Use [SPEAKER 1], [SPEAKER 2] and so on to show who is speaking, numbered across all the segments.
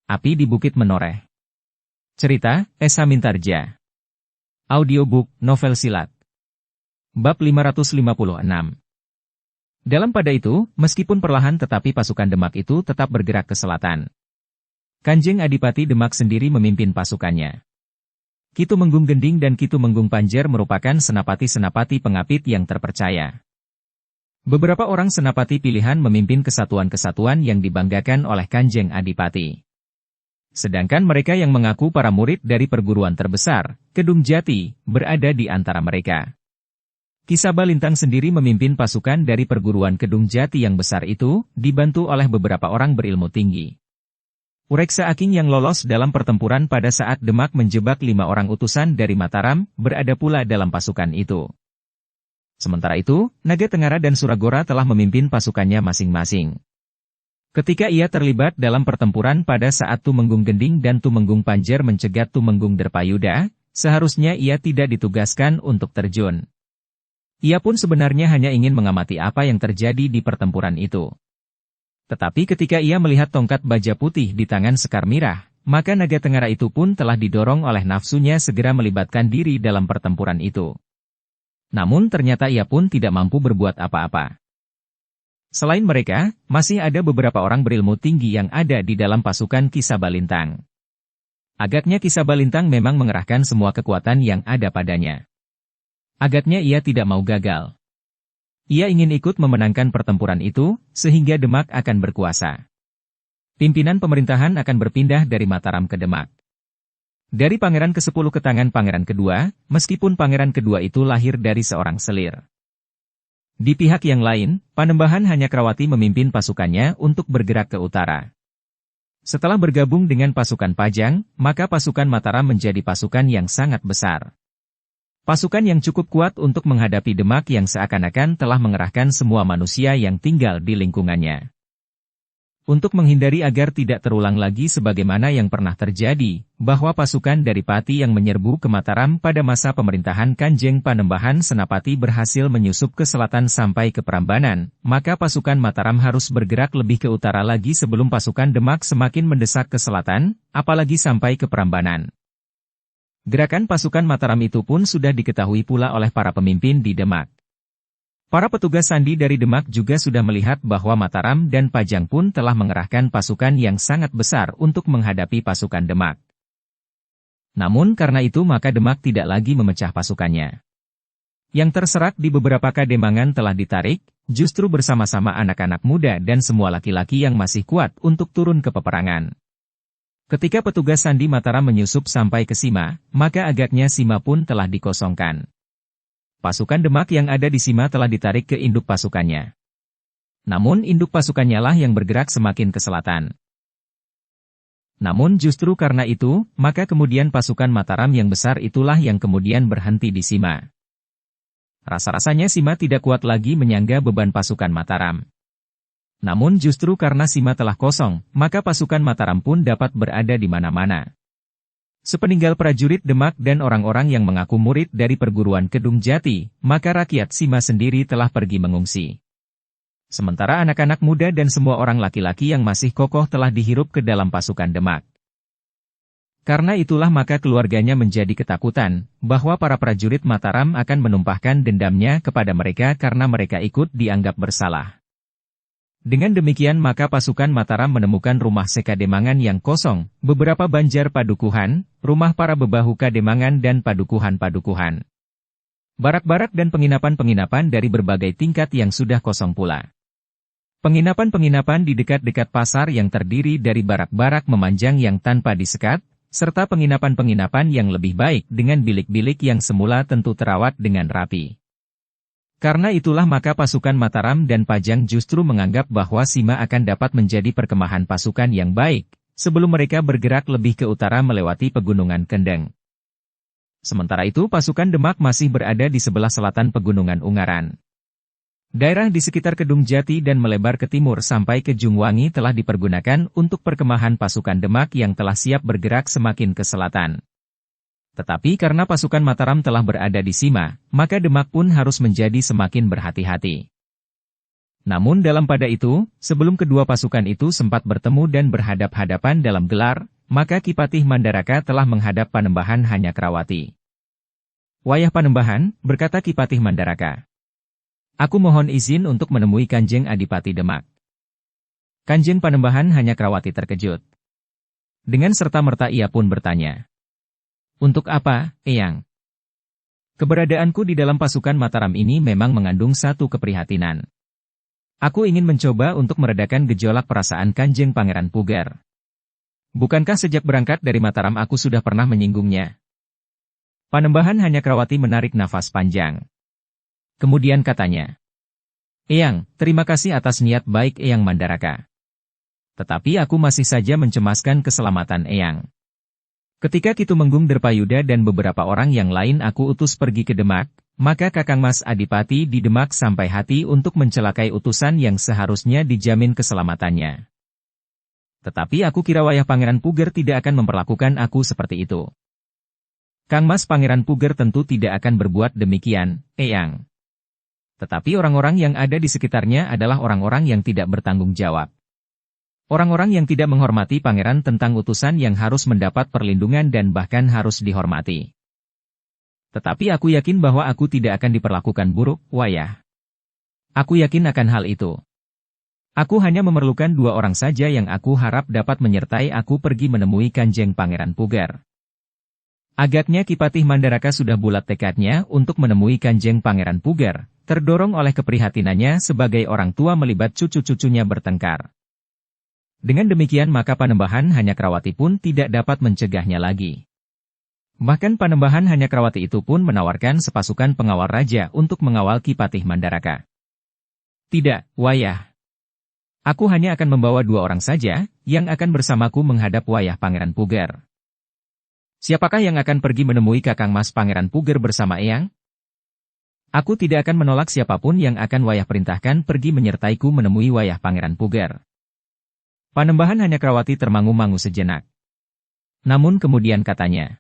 [SPEAKER 1] Api di Bukit Menoreh. Cerita, Esa Mintarja. Audiobook, novel silat. Bab 556. Dalam pada itu, meskipun perlahan tetapi pasukan Demak itu tetap bergerak ke selatan. Kanjeng Adipati Demak sendiri memimpin pasukannya. Ki Tumenggung Gending dan Ki Tumenggung Panjer merupakan senapati-senapati pengapit yang terpercaya. Beberapa orang senapati pilihan memimpin kesatuan-kesatuan yang dibanggakan oleh Kanjeng Adipati. Sedangkan mereka yang mengaku para murid dari perguruan terbesar, Kedung Jati, berada di antara mereka. Ki Sabalintang sendiri memimpin pasukan dari perguruan Kedung Jati yang besar itu, dibantu oleh beberapa orang berilmu tinggi. Ureksa Aking yang lolos dalam pertempuran pada saat Demak menjebak 5 orang utusan dari Mataram, berada pula dalam pasukan itu. Sementara itu, Naga Tengara dan Suragora telah memimpin pasukannya masing-masing. Ketika ia terlibat dalam pertempuran pada saat Tumenggung Gending dan Tumenggung Panjer mencegat Tumenggung Derpayuda, seharusnya ia tidak ditugaskan untuk terjun. Ia pun sebenarnya hanya ingin mengamati apa yang terjadi di pertempuran itu. Tetapi ketika ia melihat tongkat baja putih di tangan Sekar Mirah, maka Naga Tengara itu pun telah didorong oleh nafsunya segera melibatkan diri dalam pertempuran itu. Namun ternyata ia pun tidak mampu berbuat apa-apa. Selain mereka, masih ada beberapa orang berilmu tinggi yang ada di dalam pasukan Ki Sabalintang. Agaknya Ki Sabalintang memang mengerahkan semua kekuatan yang ada padanya. Agaknya ia tidak mau gagal. Ia ingin ikut memenangkan pertempuran itu, sehingga Demak akan berkuasa. Pimpinan pemerintahan akan berpindah dari Mataram ke Demak. Dari Pangeran ke-10 ke tangan Pangeran kedua, meskipun Pangeran kedua itu lahir dari seorang selir. Di pihak yang lain, Panembahan Hanyakrawati memimpin pasukannya untuk bergerak ke utara. Setelah bergabung dengan pasukan Pajang, maka pasukan Mataram menjadi pasukan yang sangat besar. Pasukan yang cukup kuat untuk menghadapi Demak yang seakan-akan telah mengerahkan semua manusia yang tinggal di lingkungannya. Untuk menghindari agar tidak terulang lagi sebagaimana yang pernah terjadi, bahwa pasukan dari Pati yang menyerbu ke Mataram pada masa pemerintahan Kanjeng Panembahan Senapati berhasil menyusup ke selatan sampai ke Prambanan, maka pasukan Mataram harus bergerak lebih ke utara lagi sebelum pasukan Demak semakin mendesak ke selatan, apalagi sampai ke Prambanan. Gerakan pasukan Mataram itu pun sudah diketahui pula oleh para pemimpin di Demak. Para petugas sandi dari Demak juga sudah melihat bahwa Mataram dan Pajang pun telah mengerahkan pasukan yang sangat besar untuk menghadapi pasukan Demak. Namun karena itu maka Demak tidak lagi memecah pasukannya. Yang terserak di beberapa kademangan telah ditarik, justru bersama-sama anak-anak muda dan semua laki-laki yang masih kuat untuk turun ke peperangan. Ketika petugas sandi Mataram menyusup sampai ke Sima, maka agaknya Sima pun telah dikosongkan. Pasukan Demak yang ada di Sima telah ditarik ke induk pasukannya. Namun induk pasukannya lah yang bergerak semakin ke selatan. Namun justru karena itu, maka kemudian pasukan Mataram yang besar itulah yang kemudian berhenti di Sima. Rasa-rasanya Sima tidak kuat lagi menyangga beban pasukan Mataram. Namun justru karena Sima telah kosong, maka pasukan Mataram pun dapat berada di mana-mana. Sepeninggal prajurit Demak dan orang-orang yang mengaku murid dari perguruan Kedung Jati, maka rakyat Sima sendiri telah pergi mengungsi. Sementara anak-anak muda dan semua orang laki-laki yang masih kokoh telah dihirup ke dalam pasukan Demak. Karena itulah maka keluarganya menjadi ketakutan, bahwa para prajurit Mataram akan menumpahkan dendamnya kepada mereka karena mereka ikut dianggap bersalah. Dengan demikian maka pasukan Mataram menemukan rumah sekademangan yang kosong, beberapa banjar padukuhan, rumah para bebahu kademangan dan padukuhan-padukuhan. Barak-barak dan penginapan-penginapan dari berbagai tingkat yang sudah kosong pula. Penginapan-penginapan di dekat-dekat pasar yang terdiri dari barak-barak memanjang yang tanpa disekat, serta penginapan-penginapan yang lebih baik dengan bilik-bilik yang semula tentu terawat dengan rapi. Karena itulah maka pasukan Mataram dan Pajang justru menganggap bahwa Sima akan dapat menjadi perkemahan pasukan yang baik, sebelum mereka bergerak lebih ke utara melewati pegunungan Kendeng. Sementara itu pasukan Demak masih berada di sebelah selatan pegunungan Ungaran. Daerah di sekitar Kedung Jati dan melebar ke timur sampai ke Jungwangi telah dipergunakan untuk perkemahan pasukan Demak yang telah siap bergerak semakin ke selatan. Tetapi karena pasukan Mataram telah berada di Sima, maka Demak pun harus menjadi semakin berhati-hati. Namun dalam pada itu, sebelum kedua pasukan itu sempat bertemu dan berhadap-hadapan dalam gelar, maka Kipatih Mandaraka telah menghadap Panembahan Hanyakrawati. "Wayah Panembahan," berkata Kipatih Mandaraka. "Aku mohon izin untuk menemui Kanjeng Adipati Demak." Kanjeng Panembahan Hanyakrawati terkejut. Dengan serta-merta ia pun bertanya, "Untuk apa, Eyang?" "Keberadaanku di dalam pasukan Mataram ini memang mengandung satu keprihatinan. Aku ingin mencoba untuk meredakan gejolak perasaan Kanjeng Pangeran Puger. Bukankah sejak berangkat dari Mataram aku sudah pernah menyinggungnya?" Panembahan Hanyakrawati menarik nafas panjang. Kemudian katanya, "Eyang, terima kasih atas niat baik Eyang Mandaraka. Tetapi aku masih saja mencemaskan keselamatan Eyang. Ketika Ki Tumenggung Derpayuda dan beberapa orang yang lain aku utus pergi ke Demak, maka Kakang Mas Adipati di Demak sampai hati untuk mencelakai utusan yang seharusnya dijamin keselamatannya. Tetapi aku kira Wayah Pangeran Puger tidak akan memperlakukan aku seperti itu." "Kang Mas Pangeran Puger tentu tidak akan berbuat demikian, Eyang. Tetapi orang-orang yang ada di sekitarnya adalah orang-orang yang tidak bertanggung jawab. Orang-orang yang tidak menghormati pangeran tentang utusan yang harus mendapat perlindungan dan bahkan harus dihormati. Tetapi aku yakin bahwa aku tidak akan diperlakukan buruk, Wayah. Aku yakin akan hal itu. Aku hanya memerlukan 2 orang saja yang aku harap dapat menyertai aku pergi menemui Kanjeng Pangeran Puger." Agaknya Kipatih Mandaraka sudah bulat tekadnya untuk menemui Kanjeng Pangeran Puger, terdorong oleh keprihatinannya sebagai orang tua melibat cucu-cucunya bertengkar. Dengan demikian maka Panembahan Hanyakrawati pun tidak dapat mencegahnya lagi. Bahkan Panembahan Hanyakrawati itu pun menawarkan sepasukan pengawal raja untuk mengawal Kipatih Mandaraka. "Tidak, Wayah. Aku hanya akan membawa 2 orang saja, yang akan bersamaku menghadap Wayah Pangeran Puger." "Siapakah yang akan pergi menemui Kakang Mas Pangeran Puger bersama Eyang?" "Aku tidak akan menolak siapapun yang akan Wayah perintahkan pergi menyertaiku menemui Wayah Pangeran Puger." Panembahan Hanyakrawati termangu-mangu sejenak. Namun kemudian katanya,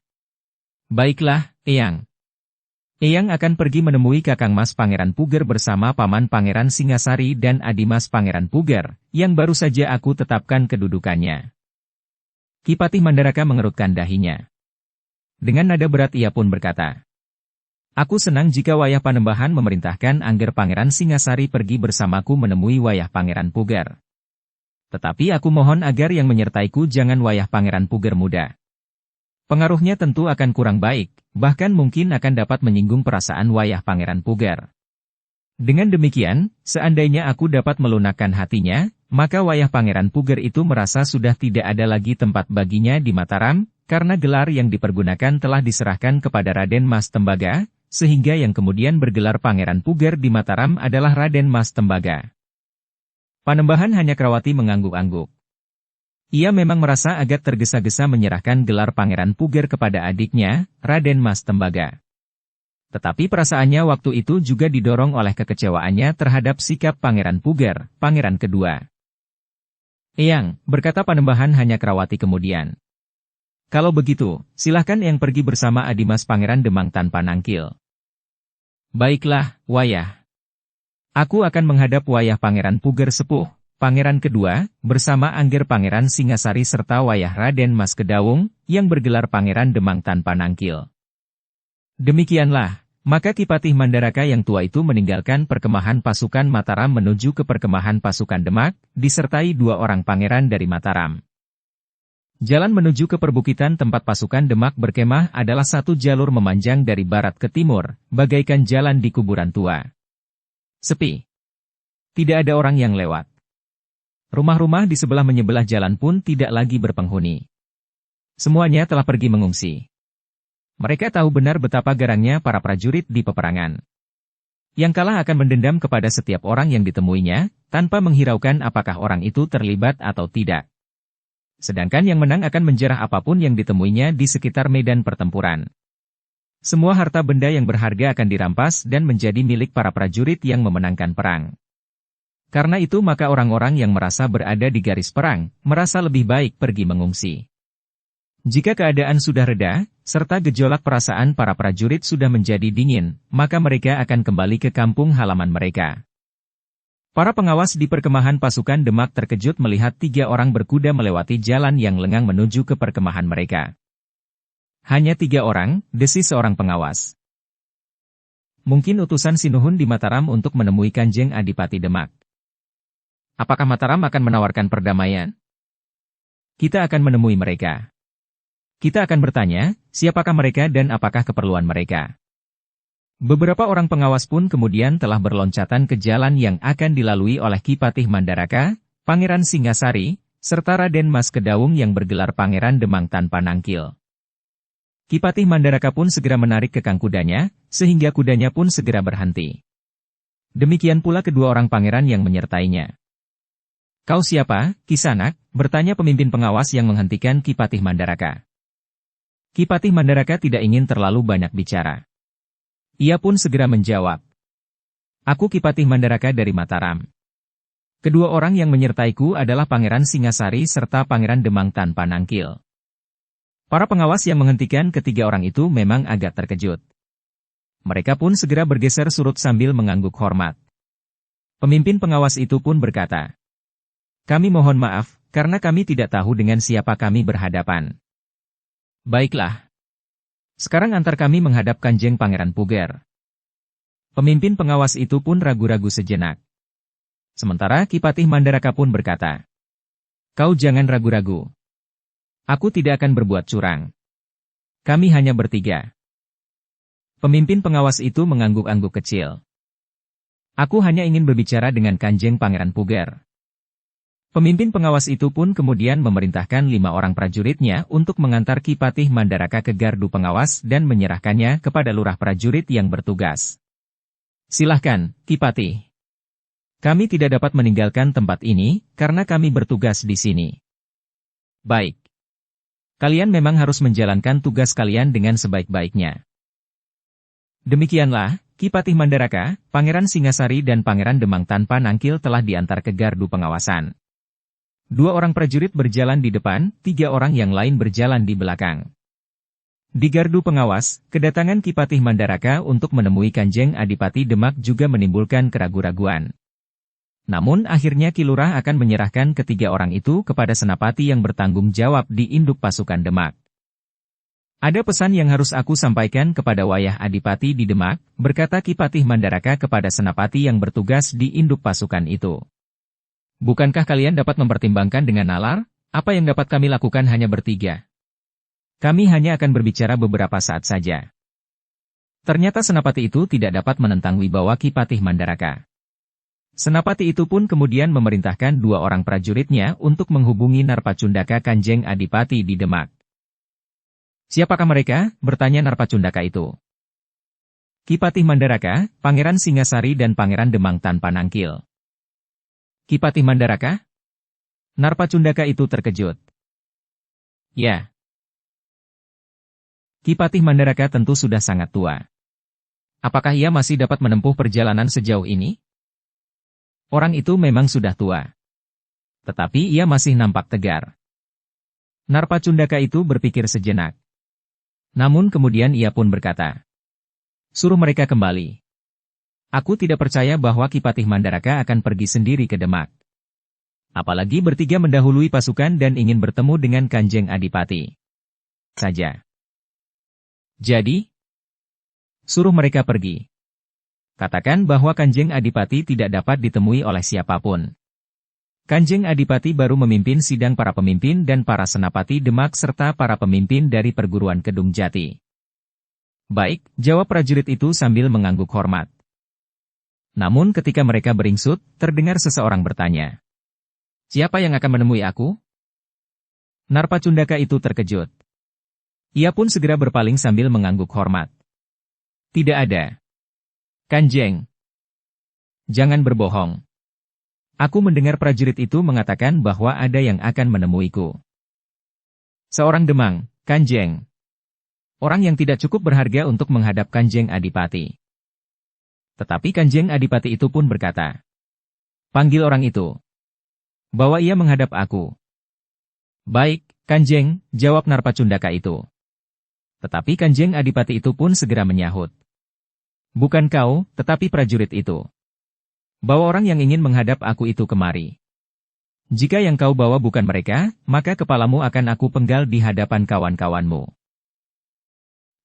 [SPEAKER 1] "Baiklah, Eyang. Eyang akan pergi menemui Kakang Mas Pangeran Puger bersama Paman Pangeran Singasari dan Adi Mas Pangeran Puger, yang baru saja aku tetapkan kedudukannya." Kipatih Mandaraka mengerutkan dahinya. Dengan nada berat ia pun berkata, "Aku senang jika Wayah Panembahan memerintahkan Angger Pangeran Singasari pergi bersamaku menemui Wayah Pangeran Puger. Tetapi aku mohon agar yang menyertaiku jangan Wayah Pangeran Puger muda. Pengaruhnya tentu akan kurang baik, bahkan mungkin akan dapat menyinggung perasaan Wayah Pangeran Puger. Dengan demikian, seandainya aku dapat melunakkan hatinya, maka Wayah Pangeran Puger itu merasa sudah tidak ada lagi tempat baginya di Mataram, karena gelar yang dipergunakan telah diserahkan kepada Raden Mas Tembaga, sehingga yang kemudian bergelar Pangeran Puger di Mataram adalah Raden Mas Tembaga." Panembahan Hanyakrawati mengangguk-angguk. Ia memang merasa agak tergesa-gesa menyerahkan gelar Pangeran Puger kepada adiknya, Raden Mas Tembaga. Tetapi perasaannya waktu itu juga didorong oleh kekecewaannya terhadap sikap Pangeran Puger, pangeran kedua. "Eyang," berkata Panembahan Hanyakrawati kemudian. "Kalau begitu, silahkan Eyang pergi bersama Adi Mas Pangeran Demang tanpa nangkil." "Baiklah, Wayah. Aku akan menghadap Wayah Pangeran Puger Sepuh, pangeran kedua, bersama Angger Pangeran Singasari serta Wayah Raden Mas Kedawung, yang bergelar Pangeran Demang tanpa nangkil." Demikianlah, maka Kipatih Mandaraka yang tua itu meninggalkan perkemahan pasukan Mataram menuju ke perkemahan pasukan Demak, disertai 2 orang pangeran dari Mataram. Jalan menuju ke perbukitan tempat pasukan Demak berkemah adalah satu jalur memanjang dari barat ke timur, bagaikan jalan di kuburan tua. Sepi. Tidak ada orang yang lewat. Rumah-rumah di sebelah menyebelah jalan pun tidak lagi berpenghuni. Semuanya telah pergi mengungsi. Mereka tahu benar betapa garangnya para prajurit di peperangan. Yang kalah akan mendendam kepada setiap orang yang ditemuinya, tanpa menghiraukan apakah orang itu terlibat atau tidak. Sedangkan yang menang akan menjarah apapun yang ditemuinya di sekitar medan pertempuran. Semua harta benda yang berharga akan dirampas dan menjadi milik para prajurit yang memenangkan perang. Karena itu maka orang-orang yang merasa berada di garis perang, merasa lebih baik pergi mengungsi. Jika keadaan sudah reda, serta gejolak perasaan para prajurit sudah menjadi dingin, maka mereka akan kembali ke kampung halaman mereka. Para pengawas di perkemahan pasukan Demak terkejut melihat 3 orang berkuda melewati jalan yang lengang menuju ke perkemahan mereka. Hanya 3 orang, desis seorang pengawas. Mungkin utusan Sinuhun di Mataram untuk menemui Kanjeng Adipati Demak. Apakah Mataram akan menawarkan perdamaian? Kita akan menemui mereka. Kita akan bertanya, siapakah mereka dan apakah keperluan mereka. Beberapa orang pengawas pun kemudian telah berloncatan ke jalan yang akan dilalui oleh Ki Patih Mandaraka, Pangeran Singasari, serta Raden Mas Kedaung yang bergelar Pangeran Demang tanpa nangkil. Ki Patih Mandaraka pun segera menarik kekang kudanya, sehingga kudanya pun segera berhenti. Demikian pula kedua orang pangeran yang menyertainya. "Kau siapa, Kisanak?" bertanya pemimpin pengawas yang menghentikan Ki Patih Mandaraka. Ki Patih Mandaraka tidak ingin terlalu banyak bicara. Ia pun segera menjawab. "Aku Ki Patih Mandaraka dari Mataram. Kedua orang yang menyertaiku adalah Pangeran Singasari serta Pangeran Demang tanpa nangkil." Para pengawas yang menghentikan ketiga orang itu memang agak terkejut. Mereka pun segera bergeser surut sambil mengangguk hormat. Pemimpin pengawas itu pun berkata, "Kami mohon maaf, karena kami tidak tahu dengan siapa kami berhadapan." "Baiklah. Sekarang antar kami menghadap Kanjeng Pangeran Puger." Pemimpin pengawas itu pun ragu-ragu sejenak. Sementara Ki Patih Mandaraka pun berkata, "Kau jangan ragu-ragu. Aku tidak akan berbuat curang. Kami hanya bertiga." Pemimpin pengawas itu mengangguk-angguk kecil. "Aku hanya ingin berbicara dengan Kanjeng Pangeran Puger." Pemimpin pengawas itu pun kemudian memerintahkan 5 orang prajuritnya untuk mengantar Ki Patih Mandaraka ke gardu pengawas dan menyerahkannya kepada lurah prajurit yang bertugas. "Silahkan, Ki Patih. Kami tidak dapat meninggalkan tempat ini, karena kami bertugas di sini." "Baik. Kalian memang harus menjalankan tugas kalian dengan sebaik-baiknya." Demikianlah, Ki Patih Mandaraka, Pangeran Singasari dan Pangeran Demang tanpa nangkil telah diantar ke gardu pengawasan. 2 orang prajurit berjalan di depan, 3 orang yang lain berjalan di belakang. Di gardu pengawas, kedatangan Ki Patih Mandaraka untuk menemui Kanjeng Adipati Demak juga menimbulkan keraguan-raguan. Namun akhirnya Ki Lurah akan menyerahkan ketiga orang itu kepada senapati yang bertanggung jawab di induk pasukan Demak. "Ada pesan yang harus aku sampaikan kepada Wayah Adipati di Demak," berkata Ki Patih Mandaraka kepada senapati yang bertugas di induk pasukan itu. "Bukankah kalian dapat mempertimbangkan dengan nalar, apa yang dapat kami lakukan hanya bertiga? Kami hanya akan berbicara beberapa saat saja." Ternyata senapati itu tidak dapat menentang wibawa Ki Patih Mandaraka. Senapati itu pun kemudian memerintahkan 2 orang prajuritnya untuk menghubungi Narpacundaka Kanjeng Adipati di Demak. "Siapakah mereka?" bertanya Narpacundaka itu. "Ki Patih Mandaraka, Pangeran Singasari dan Pangeran Demang tanpa nangkil." "Ki Patih Mandaraka?" Narpacundaka itu terkejut. "Ya. Ki Patih Mandaraka tentu sudah sangat tua. Apakah ia masih dapat menempuh perjalanan sejauh ini?" Orang itu memang sudah tua. Tetapi ia masih nampak tegar. Narpacundaka itu berpikir sejenak. Namun kemudian ia pun berkata, "Suruh mereka kembali. Aku tidak percaya bahwa Ki Patih Mandaraka akan pergi sendiri ke Demak. Apalagi bertiga mendahului pasukan dan ingin bertemu dengan Kanjeng Adipati saja. Jadi, suruh mereka pergi. Katakan bahwa Kanjeng Adipati tidak dapat ditemui oleh siapapun. Kanjeng Adipati baru memimpin sidang para pemimpin dan para senapati Demak serta para pemimpin dari perguruan Kedung Jati." "Baik," jawab prajurit itu sambil mengangguk hormat. Namun ketika mereka beringsut, terdengar seseorang bertanya, "Siapa yang akan menemui aku?" Narpacundaka itu terkejut. Ia pun segera berpaling sambil mengangguk hormat. "Tidak ada. Kanjeng. Jangan berbohong. Aku mendengar prajurit itu mengatakan bahwa ada yang akan menemuiku. Seorang Demang, Kanjeng. Orang yang tidak cukup berharga untuk menghadap Kanjeng Adipati." Tetapi Kanjeng Adipati itu pun berkata, "Panggil orang itu. Bawa ia menghadap aku." "Baik, Kanjeng," jawab Narpacundaka itu. Tetapi Kanjeng Adipati itu pun segera menyahut, "Bukan kau, tetapi prajurit itu." Bawa orang yang ingin menghadap aku itu kemari. Jika yang kau bawa bukan mereka, maka kepalamu akan aku penggal di hadapan kawan-kawanmu.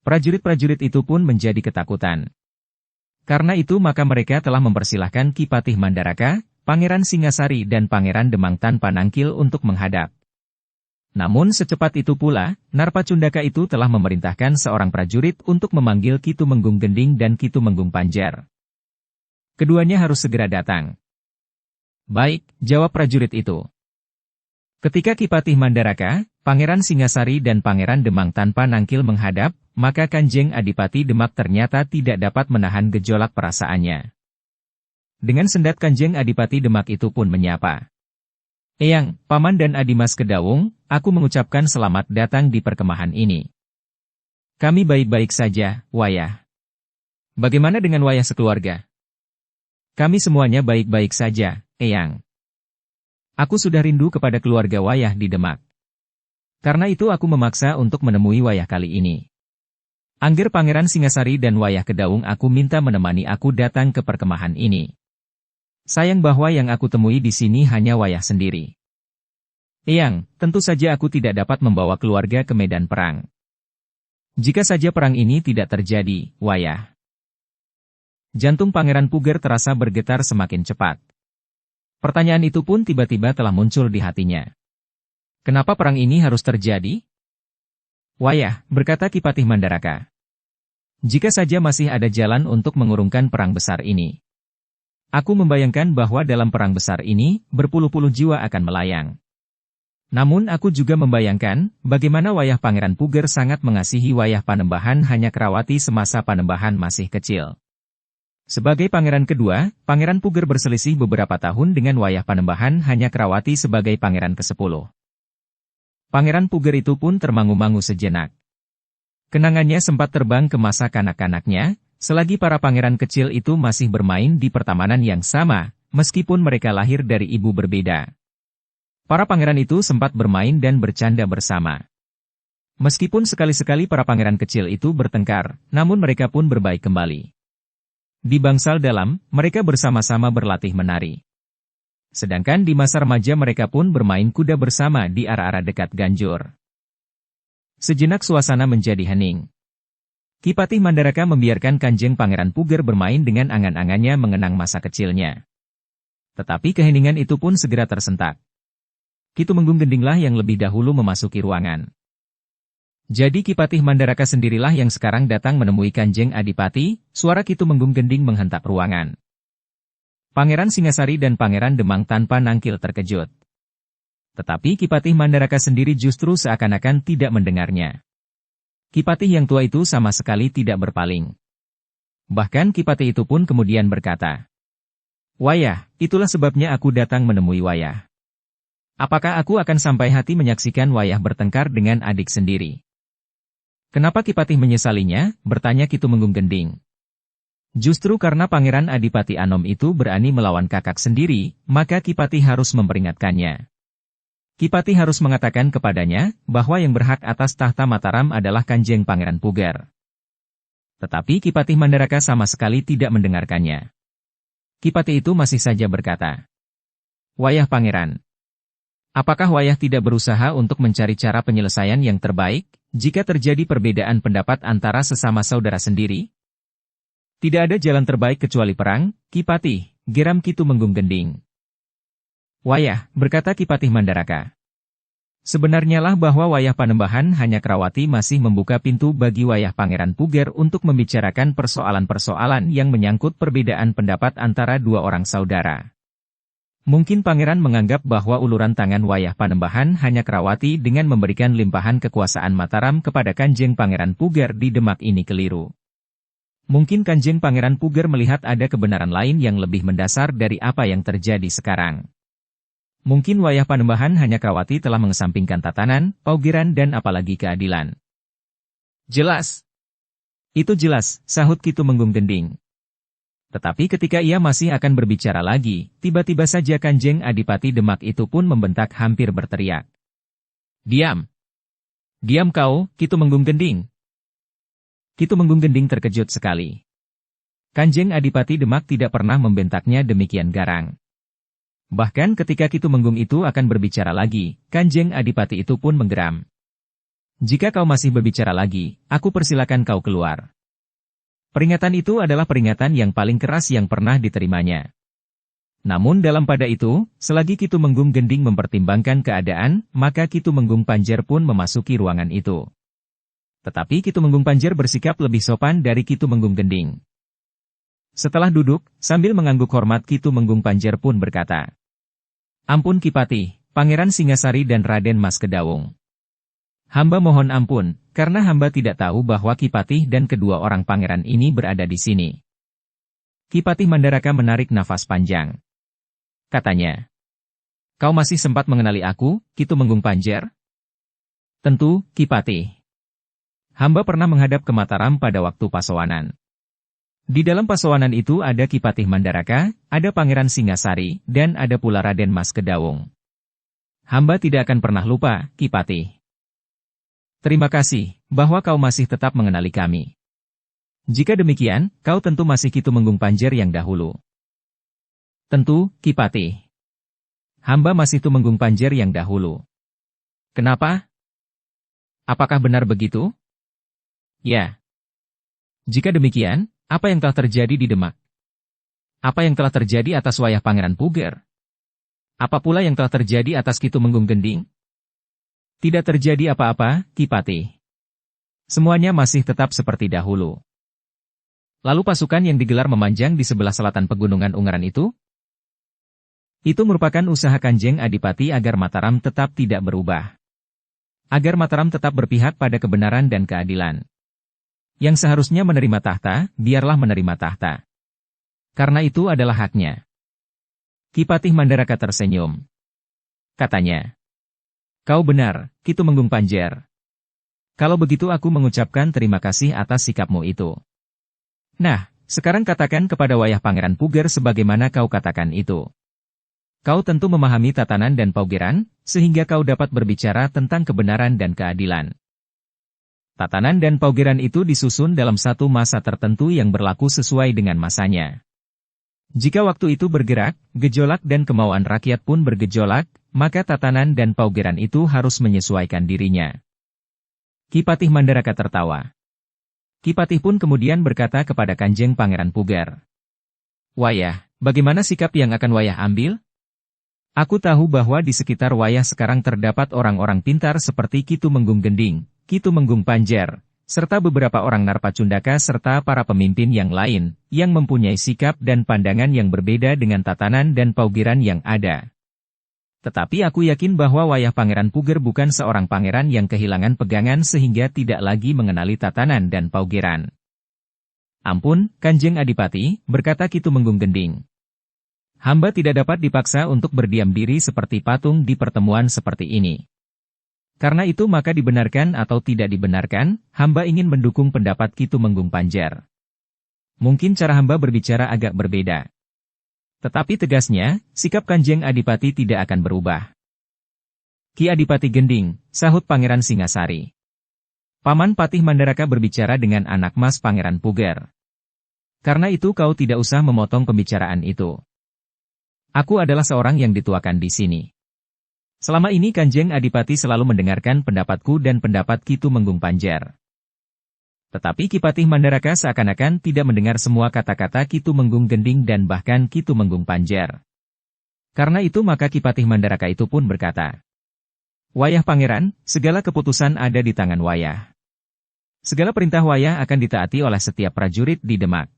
[SPEAKER 1] Prajurit-prajurit itu pun menjadi ketakutan. Karena itu maka mereka telah mempersilahkan Ki Patih Mandaraka, Pangeran Singasari dan Pangeran Demang tanpa nangkil untuk menghadap. Namun secepat itu pula, Narpacundaka itu telah memerintahkan seorang prajurit untuk memanggil Ki Tumenggung Gending dan Ki Tumenggung Panjar. Keduanya harus segera datang. Baik, jawab prajurit itu. Ketika Ki Patih Mandaraka, Pangeran Singasari dan Pangeran Demang tanpa nangkil menghadap, maka Kanjeng Adipati Demak ternyata tidak dapat menahan gejolak perasaannya. Dengan sendat Kanjeng Adipati Demak itu pun menyapa. Eyang, Paman dan Adimas Kedawung, aku mengucapkan selamat datang di perkemahan ini. Kami baik-baik saja, Wayah. Bagaimana dengan Wayah sekeluarga? Kami semuanya baik-baik saja, Eyang. Aku sudah rindu kepada keluarga Wayah di Demak. Karena itu aku memaksa untuk menemui Wayah kali ini. Angger Pangeran Singasari dan Wayah Kedawung aku minta menemani aku datang ke perkemahan ini. Sayang bahwa yang aku temui di sini hanya Wayah sendiri. Eyang, tentu saja aku tidak dapat membawa keluarga ke medan perang. Jika saja perang ini tidak terjadi, Wayah. Jantung Pangeran Puger terasa bergetar semakin cepat. Pertanyaan itu pun tiba-tiba telah muncul di hatinya. Kenapa perang ini harus terjadi? Wayah, berkata Ki Patih Mandaraka. Jika saja masih ada jalan untuk mengurungkan perang besar ini. Aku membayangkan bahwa dalam perang besar ini, berpuluh-puluh jiwa akan melayang. Namun aku juga membayangkan, bagaimana Wayah Pangeran Puger sangat mengasihi Wayah Panembahan Hanyakrawati semasa Panembahan masih kecil. Sebagai pangeran kedua, Pangeran Puger berselisih beberapa tahun dengan Wayah Panembahan Hanyakrawati sebagai pangeran ke-10. Pangeran Puger itu pun termangu-mangu sejenak. Kenangannya sempat terbang ke masa kanak-kanaknya, selagi para pangeran kecil itu masih bermain di pertamanan yang sama, meskipun mereka lahir dari ibu berbeda. Para pangeran itu sempat bermain dan bercanda bersama. Meskipun sekali-sekali para pangeran kecil itu bertengkar, namun mereka pun berbaik kembali. Di bangsal dalam, mereka bersama-sama berlatih menari. Sedangkan di masa remaja mereka pun bermain kuda bersama di arah-arah dekat Ganjur. Sejenak suasana menjadi hening. Ki Patih Mandaraka membiarkan Kanjeng Pangeran Puger bermain dengan angan-angannya mengenang masa kecilnya. Tetapi keheningan itu pun segera tersentak. Ki Tumenggung Gendinglah yang lebih dahulu memasuki ruangan. Jadi Ki Patih Mandaraka sendirilah yang sekarang datang menemui Kanjeng Adipati, suara Ki Tumenggung Gending menghentak ruangan. Pangeran Singasari dan Pangeran Demang tanpa nangkil terkejut. Tetapi Ki Patih Mandaraka sendiri justru seakan-akan tidak mendengarnya. Ki Patih yang tua itu sama sekali tidak berpaling. Bahkan Ki Patih itu pun kemudian berkata, Wayah, itulah sebabnya aku datang menemui Wayah. Apakah aku akan sampai hati menyaksikan Wayah bertengkar dengan adik sendiri? Kenapa Ki Patih menyesalinya? Bertanya Ki Tumenggung Gending. Justru karena Pangeran Adipati Anom itu berani melawan kakak sendiri, maka Ki Patih harus memperingatkannya. Ki Patih harus mengatakan kepadanya, bahwa yang berhak atas tahta Mataram adalah Kanjeng Pangeran Puger. Tetapi Ki Patih Mandaraka sama sekali tidak mendengarkannya. Ki Patih itu masih saja berkata, Wayah Pangeran. Apakah Wayah tidak berusaha untuk mencari cara penyelesaian yang terbaik, jika terjadi perbedaan pendapat antara sesama saudara sendiri? Tidak ada jalan terbaik kecuali perang, Ki Patih, geram Ki Tumenggung Gending. Wayah, berkata Ki Patih Mandaraka. Sebenarnya lah bahwa Wayah Panembahan Hanyakrawati masih membuka pintu bagi Wayah Pangeran Puger untuk membicarakan persoalan-persoalan yang menyangkut perbedaan pendapat antara dua orang saudara. Mungkin Pangeran menganggap bahwa uluran tangan Wayah Panembahan Hanyakrawati dengan memberikan limpahan kekuasaan Mataram kepada Kanjeng Pangeran Puger di Demak ini keliru. Mungkin Kanjeng Pangeran Puger melihat ada kebenaran lain yang lebih mendasar dari apa yang terjadi sekarang. Mungkin Wayah Panembahan Hanyakrawati telah mengesampingkan tatanan, paugeran dan apalagi keadilan. Jelas. Itu jelas, sahut Ki Tumenggung Gending. Tetapi ketika ia masih akan berbicara lagi, tiba-tiba saja Kanjeng Adipati Demak itu pun membentak hampir berteriak. Diam! Diam kau, Ki Tumenggung Gending! Ki Tumenggung Gending terkejut sekali. Kanjeng Adipati Demak tidak pernah membentaknya demikian garang. Bahkan ketika Ki Tumenggung itu akan berbicara lagi, Kanjeng Adipati itu pun menggeram. Jika kau masih berbicara lagi, aku persilakan kau keluar. Peringatan itu adalah peringatan yang paling keras yang pernah diterimanya. Namun dalam pada itu, selagi Ki Tumenggung Gending mempertimbangkan keadaan, maka Ki Tumenggung Panjer pun memasuki ruangan itu. Tetapi Ki Tumenggung Panjer bersikap lebih sopan dari Ki Tumenggung Gending. Setelah duduk, sambil mengangguk hormat Ki Tumenggung Panjer pun berkata, "Ampun Ki Patih, Pangeran Singasari dan Raden Mas Kedawung. Hamba mohon ampun, karena hamba tidak tahu bahwa Ki Patih dan kedua orang pangeran ini berada di sini." Ki Patih Mandaraka menarik nafas panjang. Katanya, "Kau masih sempat mengenali aku, Ki Tumenggung Panjer?" "Tentu, Ki Patih. Hamba pernah menghadap ke Mataram pada waktu pasowanan. Di dalam pasowanan itu ada Ki Patih Mandaraka, ada Pangeran Singasari, dan ada pula Raden Mas Kedawung. Hamba tidak akan pernah lupa, Ki Patih. Terima kasih, bahwa kau masih tetap mengenali kami. Jika demikian, kau tentu masih Ki Tumenggung Panjer yang dahulu." "Tentu, Ki Patih. Hamba masih Tumenggung Panjer yang dahulu." "Kenapa? Apakah benar begitu?" "Ya. Jika demikian, apa yang telah terjadi di Demak? Apa yang telah terjadi atas wayah Pangeran Puger? Apa pula yang telah terjadi atas Ki Tumenggung Gending?" "Tidak terjadi apa-apa, Ki Patih. Semuanya masih tetap seperti dahulu." "Lalu pasukan yang digelar memanjang di sebelah selatan pegunungan Ungaran itu?" "Itu merupakan usaha Kanjeng Adipati agar Mataram tetap tidak berubah. Agar Mataram tetap berpihak pada kebenaran dan keadilan. Yang seharusnya menerima tahta, biarlah menerima tahta. Karena itu adalah haknya." Ki Patih Mandaraka tersenyum. Katanya, "Kau benar, Ki Tumenggung Panjer. Kalau begitu aku mengucapkan terima kasih atas sikapmu itu. Nah, sekarang katakan kepada wayah Pangeran Puger sebagaimana kau katakan itu. Kau tentu memahami tatanan dan paugeran, sehingga kau dapat berbicara tentang kebenaran dan keadilan. Tatanan dan paugeran itu disusun dalam satu masa tertentu yang berlaku sesuai dengan masanya. Jika waktu itu bergerak, gejolak dan kemauan rakyat pun bergejolak, maka tatanan dan paugeran itu harus menyesuaikan dirinya." Ki Patih Mandaraka tertawa. Ki Patih pun kemudian berkata kepada Kanjeng Pangeran Puger, "Wayah, bagaimana sikap yang akan Wayah ambil? Aku tahu bahwa di sekitar Wayah sekarang terdapat orang-orang pintar seperti Ki Tumenggung Gending, Ki Tumenggung Panjer, serta beberapa orang Narpacundaka serta para pemimpin yang lain, yang mempunyai sikap dan pandangan yang berbeda dengan tatanan dan paugeran yang ada. Tetapi aku yakin bahwa wayah Pangeran Puger bukan seorang pangeran yang kehilangan pegangan sehingga tidak lagi mengenali tatanan dan paugeran." "Ampun, Kanjeng Adipati," berkata Ki Tumenggung Gending. "Hamba tidak dapat dipaksa untuk berdiam diri seperti patung di pertemuan seperti ini. Karena itu maka dibenarkan atau tidak dibenarkan, hamba ingin mendukung pendapat Ki Tumenggung Panjer. Mungkin cara hamba berbicara agak berbeda. Tetapi tegasnya, sikap Kanjeng Adipati tidak akan berubah." "Ki Adipati Gending," sahut Pangeran Singasari. "Paman Patih Mandaraka berbicara dengan anak mas Pangeran Puger. Karena itu kau tidak usah memotong pembicaraan itu. Aku adalah seorang yang dituakan di sini. Selama ini Kanjeng Adipati selalu mendengarkan pendapatku dan pendapat Ki Tumenggung Panjer. Tetapi Ki Patih Mandaraka seakan-akan tidak mendengar semua kata-kata Ki Tumenggung Gending dan bahkan Ki Tumenggung Panjer. Karena itu maka Ki Patih Mandaraka itu pun berkata, "Wayah Pangeran, segala keputusan ada di tangan Wayah. Segala perintah Wayah akan ditaati oleh setiap prajurit di Demak.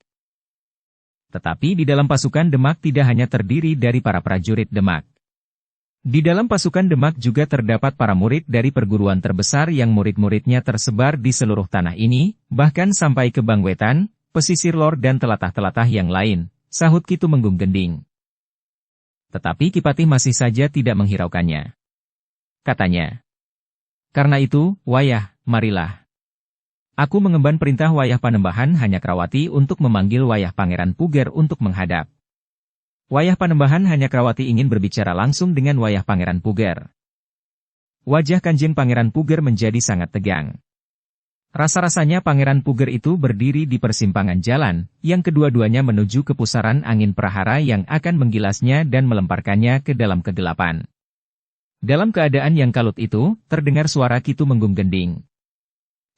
[SPEAKER 1] Tetapi di dalam pasukan Demak tidak hanya terdiri dari para prajurit Demak. Di dalam pasukan Demak juga terdapat para murid dari perguruan terbesar yang murid-muridnya tersebar di seluruh tanah ini, bahkan sampai ke Bangwetan, pesisir lor dan telatah-telatah yang lain," sahut Ki Tumenggung Gending. Tetapi Ki Patih masih saja tidak menghiraukannya. Katanya, "Karena itu, Wayah, marilah. Aku mengemban perintah Wayah Panembahan Hanyakrawati untuk memanggil Wayah Pangeran Puger untuk menghadap. Wayah Panembahan Hanyakrawati ingin berbicara langsung dengan Wayah Pangeran Puger." Wajah Kanjeng Pangeran Puger menjadi sangat tegang. Rasa-rasanya Pangeran Puger itu berdiri di persimpangan jalan, yang kedua-duanya menuju ke pusaran angin prahara yang akan menggilasnya dan melemparkannya ke dalam kegelapan. Dalam keadaan yang kalut itu, terdengar suara Ki Tumenggung Gending.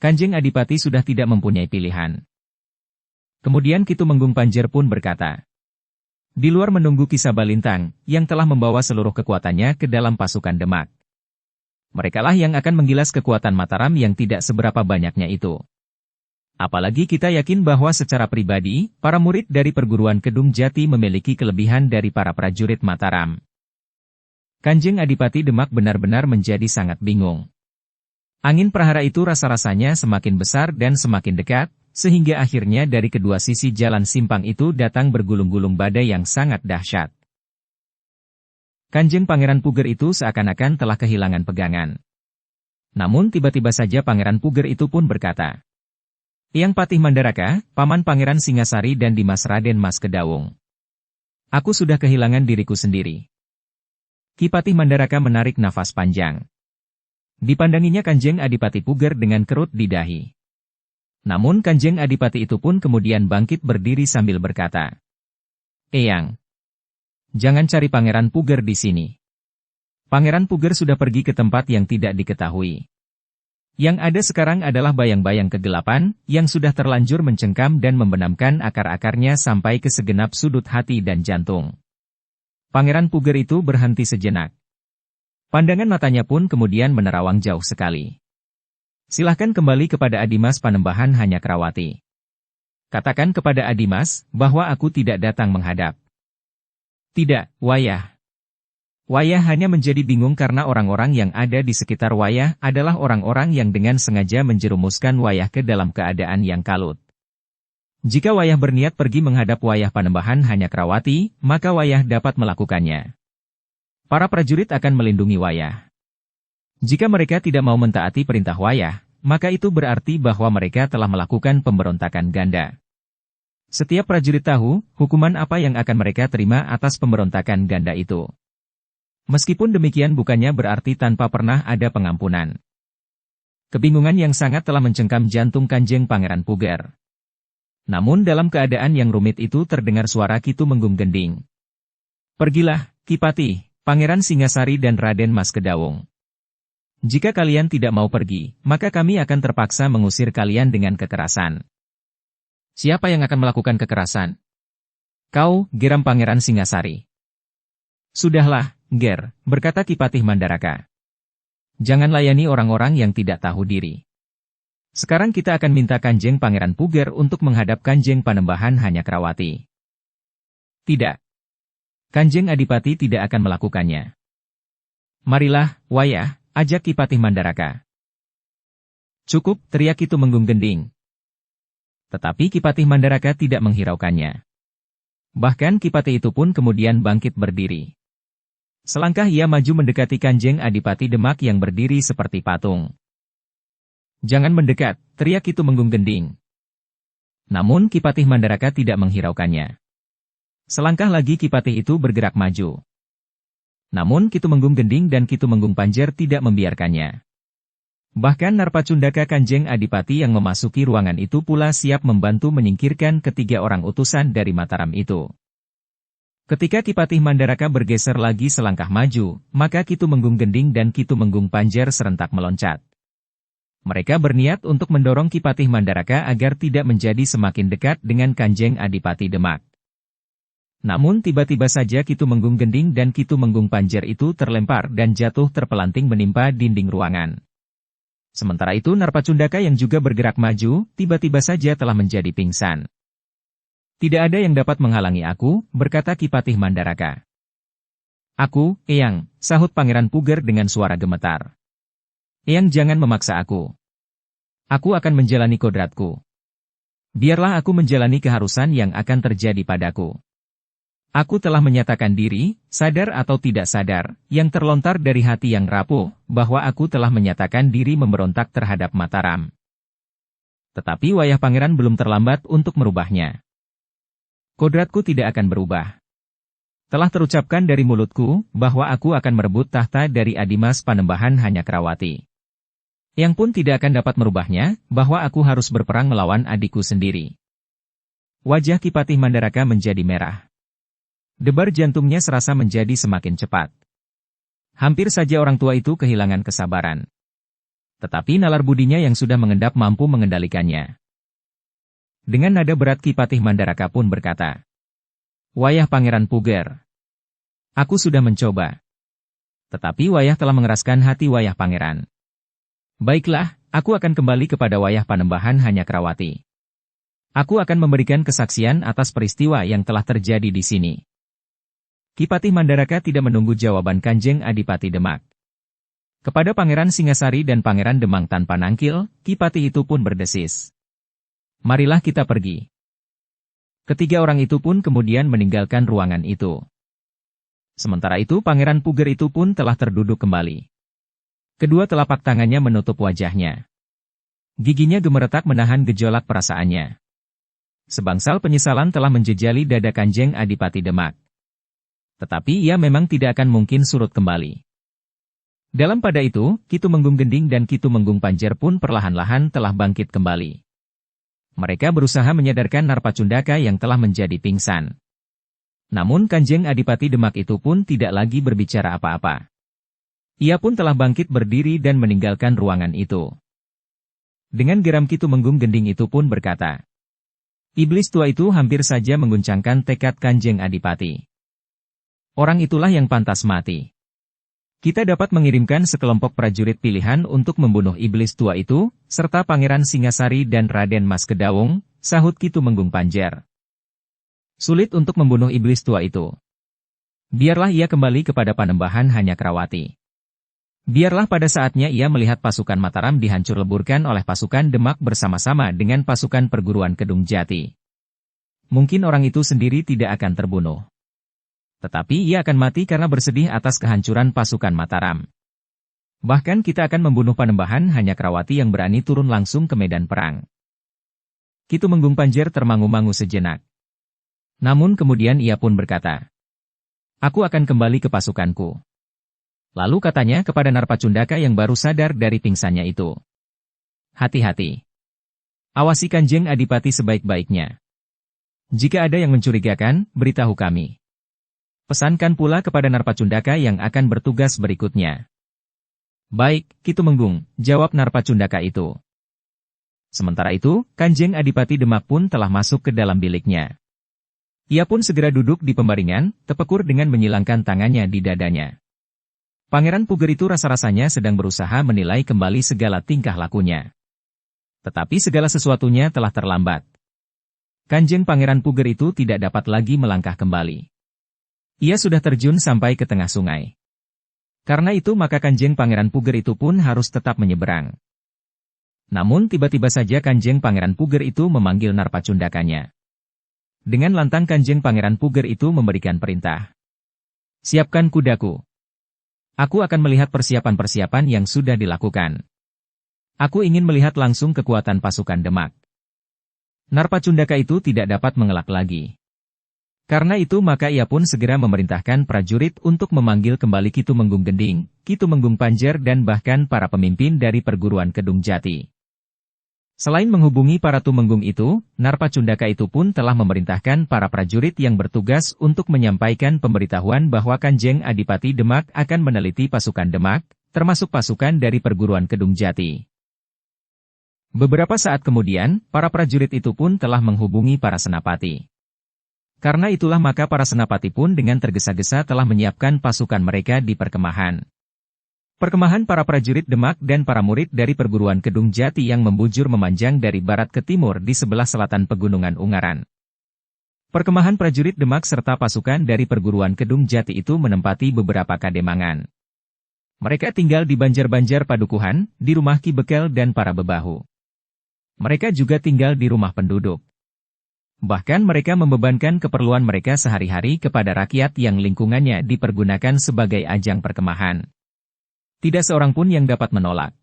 [SPEAKER 1] Kanjeng Adipati sudah tidak mempunyai pilihan. Kemudian Ki Tumenggung Panjer pun berkata, di luar menunggu Ki Sabalintang, yang telah membawa seluruh kekuatannya ke dalam pasukan Demak. Merekalah yang akan menggilas kekuatan Mataram yang tidak seberapa banyaknya itu. Apalagi kita yakin bahwa secara pribadi, para murid dari perguruan Kedung Jati memiliki kelebihan dari para prajurit Mataram. Kanjeng Adipati Demak benar-benar menjadi sangat bingung. Angin prahara itu rasa-rasanya semakin besar dan semakin dekat, sehingga akhirnya dari kedua sisi jalan simpang itu datang bergulung-gulung badai yang sangat dahsyat. Kanjeng Pangeran Puger itu seakan-akan telah kehilangan pegangan. Namun tiba-tiba saja Pangeran Puger itu pun berkata, Eyang Patih Mandaraka, Paman Pangeran Singasari dan Dimas Raden Mas Kedawung. Aku sudah kehilangan diriku sendiri. Ki Patih Mandaraka menarik nafas panjang. Dipandanginya Kanjeng Adipati Puger dengan kerut di dahi. Namun Kanjeng Adipati itu pun kemudian bangkit berdiri sambil berkata, Eyang, jangan cari Pangeran Puger di sini. Pangeran Puger sudah pergi ke tempat yang tidak diketahui. Yang ada sekarang adalah bayang-bayang kegelapan, yang sudah terlanjur mencengkam dan membenamkan akar-akarnya sampai ke segenap sudut hati dan jantung. Pangeran Puger itu berhenti sejenak. Pandangan matanya pun kemudian menerawang jauh sekali. Silahkan kembali kepada Adimas Panembahan Hanyakrawati. Katakan kepada Adimas, bahwa aku tidak datang menghadap. Tidak, Wayah. Wayah hanya menjadi bingung karena orang-orang yang ada di sekitar Wayah adalah orang-orang yang dengan sengaja menjerumuskan Wayah ke dalam keadaan yang kalut. Jika Wayah berniat pergi menghadap Wayah Panembahan Hanyakrawati, maka Wayah dapat melakukannya. Para prajurit akan melindungi Wayah. Jika mereka tidak mau mentaati perintah Wayah, maka itu berarti bahwa mereka telah melakukan pemberontakan ganda. Setiap prajurit tahu, hukuman apa yang akan mereka terima atas pemberontakan ganda itu. Meskipun demikian bukannya berarti tanpa pernah ada pengampunan. Kebingungan yang sangat telah mencengkam jantung Kanjeng Pangeran Puger. Namun dalam keadaan yang rumit itu terdengar suara Ki Tumenggung Gending. Pergilah, Ki Patih, Pangeran Singasari dan Raden Mas Kedawung. Jika kalian tidak mau pergi, maka kami akan terpaksa mengusir kalian dengan kekerasan. Siapa yang akan melakukan kekerasan? Kau, geram Pangeran Singasari. Sudahlah, Ger, berkata Ki Patih Mandaraka. Jangan layani orang-orang yang tidak tahu diri. Sekarang kita akan minta Kanjeng Pangeran Puger untuk menghadap Kanjeng Panembahan Hanyakrawati. Tidak. Kanjeng Adipati tidak akan melakukannya. Marilah, Wayah, ajak Ki Patih Mandaraka. Cukup, teriak Ki Tumenggung Gending. Tetapi Ki Patih Mandaraka tidak menghiraukannya. Bahkan Ki Patih itu pun kemudian bangkit berdiri. Selangkah ia maju mendekati Kanjeng Adipati Demak yang berdiri seperti patung. Jangan mendekat, teriak Ki Tumenggung Gending. Namun Ki Patih Mandaraka tidak menghiraukannya. Selangkah lagi Ki Patih itu bergerak maju. Namun Ki Tumenggung Gending dan Ki Tumenggung Panjer tidak membiarkannya. Bahkan Narpacundaka Kanjeng Adipati yang memasuki ruangan itu pula siap membantu menyingkirkan ketiga orang utusan dari Mataram itu. Ketika Ki Patih Mandaraka bergeser lagi selangkah maju, maka Ki Tumenggung Gending dan Ki Tumenggung Panjer serentak meloncat. Mereka berniat untuk mendorong Ki Patih Mandaraka agar tidak menjadi semakin dekat dengan Kanjeng Adipati Demak. Namun tiba-tiba saja Ki Tumenggung Gending dan Ki Tumenggung Panjer itu terlempar dan jatuh terpelanting menimpa dinding ruangan. Sementara itu Narpacundaka yang juga bergerak maju, tiba-tiba saja telah menjadi pingsan. Tidak ada yang dapat menghalangi aku, berkata Ki Patih Mandaraka. Aku, Eyang, sahut Pangeran Puger dengan suara gemetar. Eyang jangan memaksa aku. Aku akan menjalani kodratku. Biarlah aku menjalani keharusan yang akan terjadi padaku. Aku telah menyatakan diri, sadar atau tidak sadar, yang terlontar dari hati yang rapuh, bahwa aku telah menyatakan diri memberontak terhadap Mataram. Tetapi wayah pangeran belum terlambat untuk merubahnya. Kodratku tidak akan berubah. Telah terucapkan dari mulutku, bahwa aku akan merebut tahta dari Adimas Panembahan Hanyakrawati. Yang pun tidak akan dapat merubahnya, bahwa aku harus berperang melawan adikku sendiri. Wajah Ki Patih Mandaraka menjadi merah. Debar jantungnya serasa menjadi semakin cepat. Hampir saja orang tua itu kehilangan kesabaran. Tetapi nalar budinya yang sudah mengendap mampu mengendalikannya. Dengan nada berat Ki Patih Mandaraka pun berkata, "Wayah Pangeran Puger. Aku sudah mencoba. Tetapi wayah telah mengeraskan hati wayah Pangeran. Baiklah, aku akan kembali kepada wayah Panembahan Hanyakrawati. Aku akan memberikan kesaksian atas peristiwa yang telah terjadi di sini." Ki Patih Mandaraka tidak menunggu jawaban Kanjeng Adipati Demak. Kepada Pangeran Singasari dan Pangeran Demang tanpa nangkil, Ki Patih itu pun berdesis. "Marilah kita pergi." Ketiga orang itu pun kemudian meninggalkan ruangan itu. Sementara itu Pangeran Puger itu pun telah terduduk kembali. Kedua telapak tangannya menutup wajahnya. Giginya gemeretak menahan gejolak perasaannya. Sebangsal penyesalan telah menjejali dada Kanjeng Adipati Demak. Tetapi ia memang tidak akan mungkin surut kembali. Dalam pada itu, Ki Tumenggung Gending dan Ki Tumenggung Panjer pun perlahan-lahan telah bangkit kembali. Mereka berusaha menyadarkan Narpacundaka yang telah menjadi pingsan. Namun Kanjeng Adipati Demak itu pun tidak lagi berbicara apa-apa. Ia pun telah bangkit berdiri dan meninggalkan ruangan itu. Dengan geram Ki Tumenggung Gending itu pun berkata, "Iblis tua itu hampir saja mengguncangkan tekad Kanjeng Adipati. Orang itulah yang pantas mati. Kita dapat mengirimkan sekelompok prajurit pilihan untuk membunuh iblis tua itu, serta Pangeran Singasari dan Raden Mas Kedawung," sahut Ki Tumenggung Panjer. "Sulit untuk membunuh iblis tua itu. Biarlah ia kembali kepada Panembahan Hanyakrawati. Biarlah pada saatnya ia melihat pasukan Mataram dihancur leburkan oleh pasukan Demak bersama-sama dengan pasukan perguruan Kedung Jati. Mungkin orang itu sendiri tidak akan terbunuh. Tetapi ia akan mati karena bersedih atas kehancuran pasukan Mataram. Bahkan kita akan membunuh Panembahan Hanyakrawati yang berani turun langsung ke medan perang." Ki Tumenggung Panjer termangu-mangu sejenak. Namun kemudian ia pun berkata, "Aku akan kembali ke pasukanku." Lalu katanya kepada Narpacundaka yang baru sadar dari pingsannya itu, "Hati-hati. Awasi Kanjeng Adipati sebaik-baiknya. Jika ada yang mencurigakan, beritahu kami. Pesankan pula kepada Narpacundaka yang akan bertugas berikutnya." "Baik, Ki Tumenggung," jawab Narpacundaka itu. Sementara itu, Kanjeng Adipati Demak pun telah masuk ke dalam biliknya. Ia pun segera duduk di pembaringan, tepekur dengan menyilangkan tangannya di dadanya. Pangeran Puger itu rasa-rasanya sedang berusaha menilai kembali segala tingkah lakunya. Tetapi segala sesuatunya telah terlambat. Kanjeng Pangeran Puger itu tidak dapat lagi melangkah kembali. Ia sudah terjun sampai ke tengah sungai. Karena itu maka Kanjeng Pangeran Puger itu pun harus tetap menyeberang. Namun tiba-tiba saja Kanjeng Pangeran Puger itu memanggil Narpacundakanya. Dengan lantang Kanjeng Pangeran Puger itu memberikan perintah. "Siapkan kudaku. Aku akan melihat persiapan-persiapan yang sudah dilakukan. Aku ingin melihat langsung kekuatan pasukan Demak." Narpacundaka itu tidak dapat mengelak lagi. Karena itu maka ia pun segera memerintahkan prajurit untuk memanggil kembali Ki Tumenggung Gending, Ki Tumenggung Panjer dan bahkan para pemimpin dari perguruan Kedung Jati. Selain menghubungi para tumenggung itu, Narpacundaka itu pun telah memerintahkan para prajurit yang bertugas untuk menyampaikan pemberitahuan bahwa Kanjeng Adipati Demak akan meneliti pasukan Demak, termasuk pasukan dari perguruan Kedung Jati. Beberapa saat kemudian, para prajurit itu pun telah menghubungi para senapati. Karena itulah maka para senapati pun dengan tergesa-gesa telah menyiapkan pasukan mereka di perkemahan. Perkemahan para prajurit Demak dan para murid dari perguruan Kedung Jati yang membujur memanjang dari barat ke timur di sebelah selatan Pegunungan Ungaran. Perkemahan prajurit Demak serta pasukan dari perguruan Kedung Jati itu menempati beberapa kademangan. Mereka tinggal di banjar-banjar padukuhan, di rumah Ki Bekel dan para bebahu. Mereka juga tinggal di rumah penduduk. Bahkan mereka membebankan keperluan mereka sehari-hari kepada rakyat yang lingkungannya dipergunakan sebagai ajang perkemahan. Tidak seorang pun yang dapat menolak.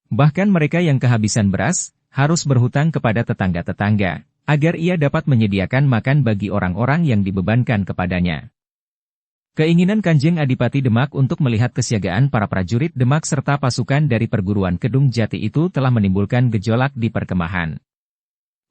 [SPEAKER 1] Bahkan mereka yang kehabisan beras, harus berhutang kepada tetangga-tetangga, agar ia dapat menyediakan makan bagi orang-orang yang dibebankan kepadanya. Keinginan Kanjeng Adipati Demak untuk melihat kesiagaan para prajurit Demak serta pasukan dari perguruan Kedung Jati itu telah menimbulkan gejolak di perkemahan.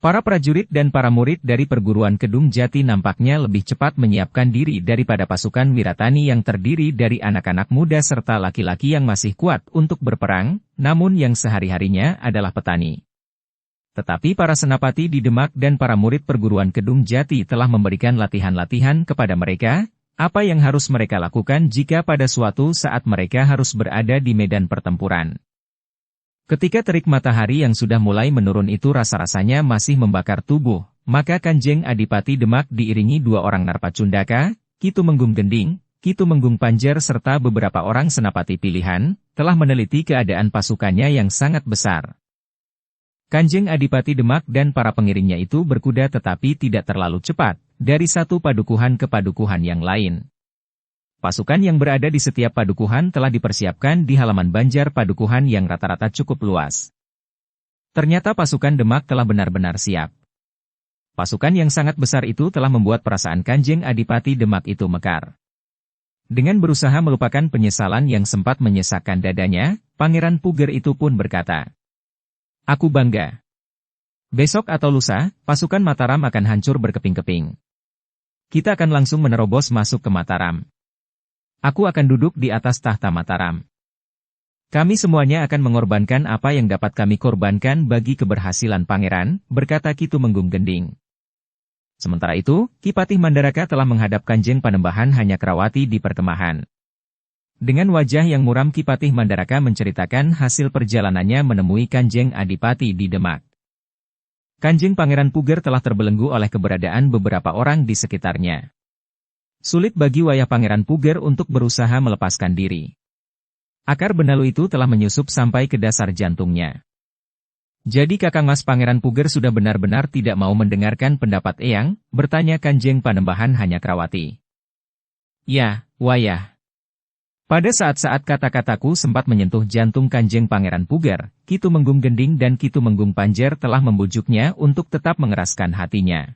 [SPEAKER 1] Para prajurit dan para murid dari perguruan Kedung Jati nampaknya lebih cepat menyiapkan diri daripada pasukan Wiratani yang terdiri dari anak-anak muda serta laki-laki yang masih kuat untuk berperang, namun yang sehari-harinya adalah petani. Tetapi para senapati di Demak dan para murid perguruan Kedung Jati telah memberikan latihan-latihan kepada mereka, apa yang harus mereka lakukan jika pada suatu saat mereka harus berada di medan pertempuran. Ketika terik matahari yang sudah mulai menurun itu rasa-rasanya masih membakar tubuh, maka Kanjeng Adipati Demak diiringi 2 orang Narpacundaka, Ki Tumenggung Gending, Ki Tumenggung Panjer serta beberapa orang senapati pilihan, telah meneliti keadaan pasukannya yang sangat besar. Kanjeng Adipati Demak dan para pengiringnya itu berkuda tetapi tidak terlalu cepat, dari satu padukuhan ke padukuhan yang lain. Pasukan yang berada di setiap padukuhan telah dipersiapkan di halaman banjar padukuhan yang rata-rata cukup luas. Ternyata pasukan Demak telah benar-benar siap. Pasukan yang sangat besar itu telah membuat perasaan Kanjeng Adipati Demak itu mekar. Dengan berusaha melupakan penyesalan yang sempat menyesakkan dadanya, Pangeran Puger itu pun berkata, "Aku bangga. Besok atau lusa, pasukan Mataram akan hancur berkeping-keping. Kita akan langsung menerobos masuk ke Mataram. Aku akan duduk di atas tahta Mataram. Kami semuanya akan mengorbankan apa yang dapat kami korbankan bagi keberhasilan pangeran," berkata Ki Tumenggung Gending. Sementara itu, Ki Patih Mandaraka telah menghadap Kanjeng Panembahan Hanyakrawati di perkemahan. Dengan wajah yang muram Ki Patih Mandaraka menceritakan hasil perjalanannya menemui Kanjeng Adipati di Demak. Kanjeng Pangeran Puger telah terbelenggu oleh keberadaan beberapa orang di sekitarnya. Sulit bagi wayah Pangeran Puger untuk berusaha melepaskan diri. Akar benalu itu telah menyusup sampai ke dasar jantungnya. Jadi Kakang Mas Pangeran Puger sudah benar-benar tidak mau mendengarkan pendapat Eyang, bertanya Kanjeng Panembahan Hanyakrawati. "Ya, wayah." Pada saat-saat kata-kataku sempat menyentuh jantung Kanjeng Pangeran Puger, Ki Tumenggung Gending dan Ki Tumenggung Panjer telah membujuknya untuk tetap mengeraskan hatinya.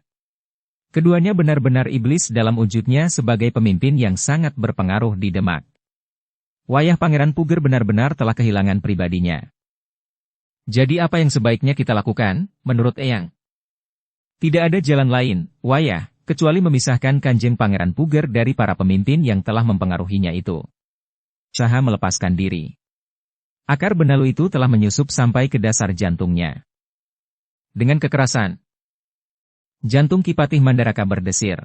[SPEAKER 1] Keduanya benar-benar iblis dalam wujudnya sebagai pemimpin yang sangat berpengaruh di Demak. Wayah Pangeran Puger benar-benar telah kehilangan pribadinya. Jadi apa yang sebaiknya kita lakukan, menurut Eyang? Tidak ada jalan lain, wayah, kecuali memisahkan Kanjeng Pangeran Puger dari para pemimpin yang telah mempengaruhinya itu. Usaha melepaskan diri. Akar benalu itu telah menyusup sampai ke dasar jantungnya. Dengan kekerasan, jantung Ki Patih Mandaraka berdesir.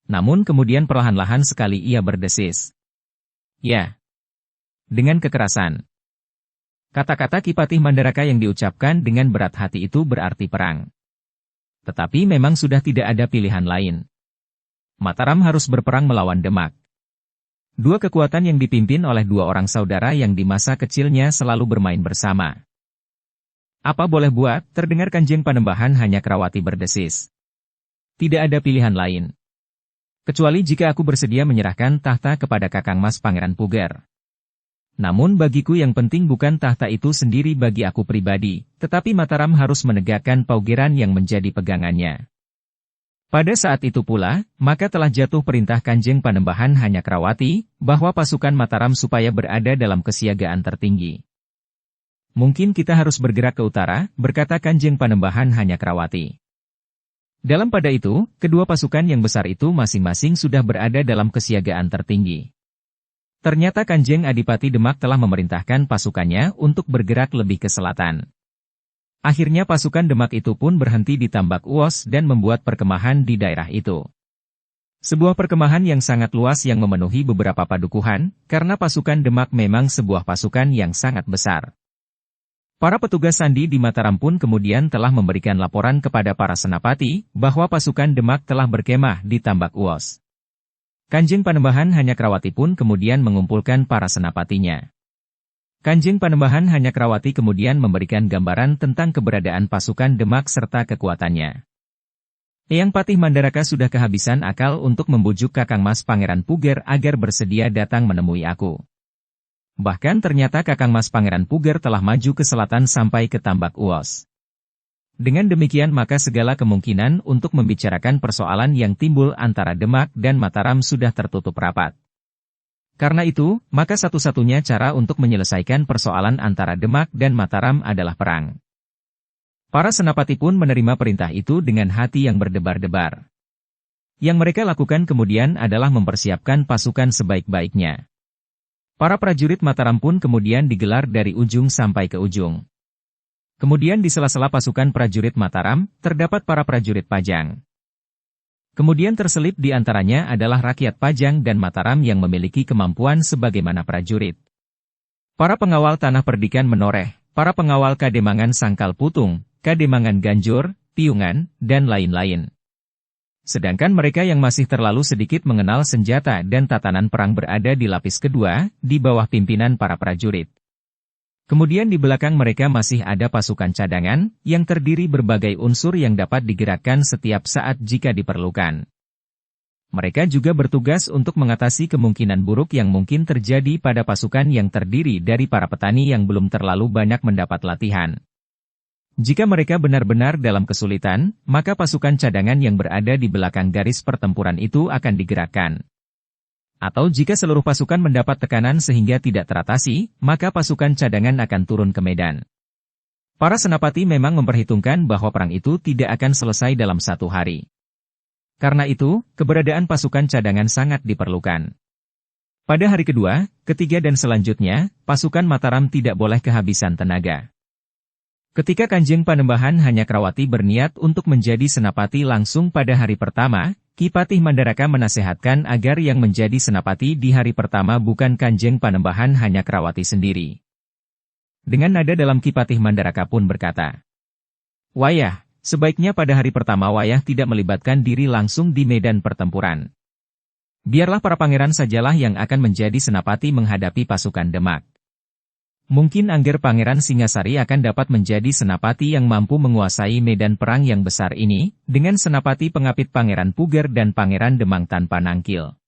[SPEAKER 1] Namun kemudian perlahan-lahan sekali ia berdesis. "Ya." Dengan kekerasan. Kata-kata Ki Patih Mandaraka yang diucapkan dengan berat hati itu berarti perang. Tetapi memang sudah tidak ada pilihan lain. Mataram harus berperang melawan Demak. Dua kekuatan yang dipimpin oleh 2 orang saudara yang di masa kecilnya selalu bermain bersama. "Apa boleh buat?" terdengar Kanjeng Panembahan Hanyakrawati berdesis. "Tidak ada pilihan lain. Kecuali jika aku bersedia menyerahkan tahta kepada Kakang Mas Pangeran Puger. Namun bagiku yang penting bukan tahta itu sendiri bagi aku pribadi, tetapi Mataram harus menegakkan paugeran yang menjadi pegangannya." Pada saat itu pula, maka telah jatuh perintah Kanjeng Panembahan Hanyakrawati, bahwa pasukan Mataram supaya berada dalam kesiagaan tertinggi. "Mungkin kita harus bergerak ke utara," berkata Kanjeng Panembahan Hanyakrawati. Dalam pada itu, kedua pasukan yang besar itu masing-masing sudah berada dalam kesiagaan tertinggi. Ternyata Kanjeng Adipati Demak telah memerintahkan pasukannya untuk bergerak lebih ke selatan. Akhirnya pasukan Demak itu pun berhenti di Tambak Uos dan membuat perkemahan di daerah itu. Sebuah perkemahan yang sangat luas yang memenuhi beberapa padukuhan, karena pasukan Demak memang sebuah pasukan yang sangat besar. Para petugas sandi di Mataram pun kemudian telah memberikan laporan kepada para senapati, bahwa pasukan Demak telah berkemah di Tambak Uos. Kanjeng Panembahan Hanyakrawati pun kemudian mengumpulkan para senapatinya. Kanjeng Panembahan Hanyakrawati kemudian memberikan gambaran tentang keberadaan pasukan Demak serta kekuatannya. Eyang Patih Mandaraka sudah kehabisan akal untuk membujuk Kakang Mas Pangeran Puger agar bersedia datang menemui aku. Bahkan ternyata Kakang Mas Pangeran Puger telah maju ke selatan sampai ke Tambak Uos. Dengan demikian maka segala kemungkinan untuk membicarakan persoalan yang timbul antara Demak dan Mataram sudah tertutup rapat. Karena itu, maka satu-satunya cara untuk menyelesaikan persoalan antara Demak dan Mataram adalah perang. Para senapati pun menerima perintah itu dengan hati yang berdebar-debar. Yang mereka lakukan kemudian adalah mempersiapkan pasukan sebaik-baiknya. Para prajurit Mataram pun kemudian digelar dari ujung sampai ke ujung. Kemudian di sela-sela pasukan prajurit Mataram, terdapat para prajurit Pajang. Kemudian terselip di antaranya adalah rakyat Pajang dan Mataram yang memiliki kemampuan sebagaimana prajurit. Para pengawal tanah perdikan menoreh, para pengawal Kademangan Sangkal Putung, Kademangan Ganjur, Piungan, dan lain-lain. Sedangkan mereka yang masih terlalu sedikit mengenal senjata dan tatanan perang berada di lapis kedua, di bawah pimpinan para prajurit. Kemudian di belakang mereka masih ada pasukan cadangan, yang terdiri berbagai unsur yang dapat digerakkan setiap saat jika diperlukan. Mereka juga bertugas untuk mengatasi kemungkinan buruk yang mungkin terjadi pada pasukan yang terdiri dari para petani yang belum terlalu banyak mendapat latihan. Jika mereka benar-benar dalam kesulitan, maka pasukan cadangan yang berada di belakang garis pertempuran itu akan digerakkan. Atau jika seluruh pasukan mendapat tekanan sehingga tidak teratasi, maka pasukan cadangan akan turun ke medan. Para senapati memang memperhitungkan bahwa perang itu tidak akan selesai dalam satu hari. Karena itu, keberadaan pasukan cadangan sangat diperlukan. Pada hari kedua, ketiga dan selanjutnya, pasukan Mataram tidak boleh kehabisan tenaga. Ketika Kanjeng Panembahan Hanyakrawati berniat untuk menjadi senapati langsung pada hari pertama, Ki Patih Mandaraka menasehatkan agar yang menjadi senapati di hari pertama bukan Kanjeng Panembahan Hanyakrawati sendiri. Dengan nada dalam Ki Patih Mandaraka pun berkata, "Wayah, sebaiknya pada hari pertama Wayah tidak melibatkan diri langsung di medan pertempuran. Biarlah para pangeran sajalah yang akan menjadi senapati menghadapi pasukan Demak. Mungkin Angger Pangeran Singasari akan dapat menjadi senapati yang mampu menguasai medan perang yang besar ini, dengan senapati pengapit Pangeran Puger dan Pangeran Demang tanpa nangkil.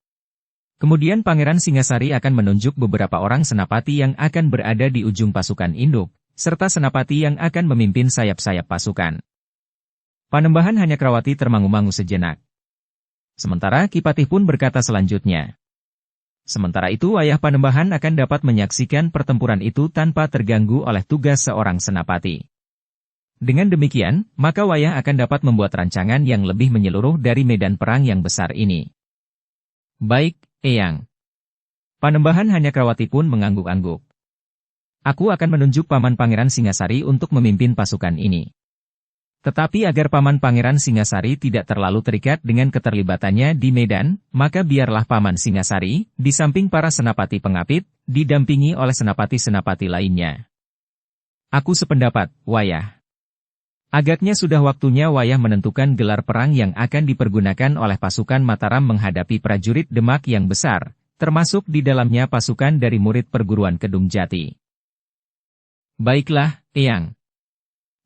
[SPEAKER 1] Kemudian Pangeran Singasari akan menunjuk beberapa orang senapati yang akan berada di ujung pasukan induk, serta senapati yang akan memimpin sayap-sayap pasukan." Panembahan Hanyakrawati termangu-mangu sejenak. Sementara Ki Patih pun berkata selanjutnya, "Sementara itu Wayah Panembahan akan dapat menyaksikan pertempuran itu tanpa terganggu oleh tugas seorang senapati. Dengan demikian, maka Wayah akan dapat membuat rancangan yang lebih menyeluruh dari medan perang yang besar ini." "Baik, Eyang." Panembahan Hanyakrawati pun mengangguk-angguk. "Aku akan menunjuk Paman Pangeran Singasari untuk memimpin pasukan ini. Tetapi agar Paman Pangeran Singasari tidak terlalu terikat dengan keterlibatannya di medan, maka biarlah Paman Singasari, di samping para senapati pengapit, didampingi oleh senapati-senapati lainnya." "Aku sependapat, Wayah. Agaknya sudah waktunya Wayah menentukan gelar perang yang akan dipergunakan oleh pasukan Mataram menghadapi prajurit Demak yang besar, termasuk di dalamnya pasukan dari murid perguruan Kedung Jati." "Baiklah, Eyang.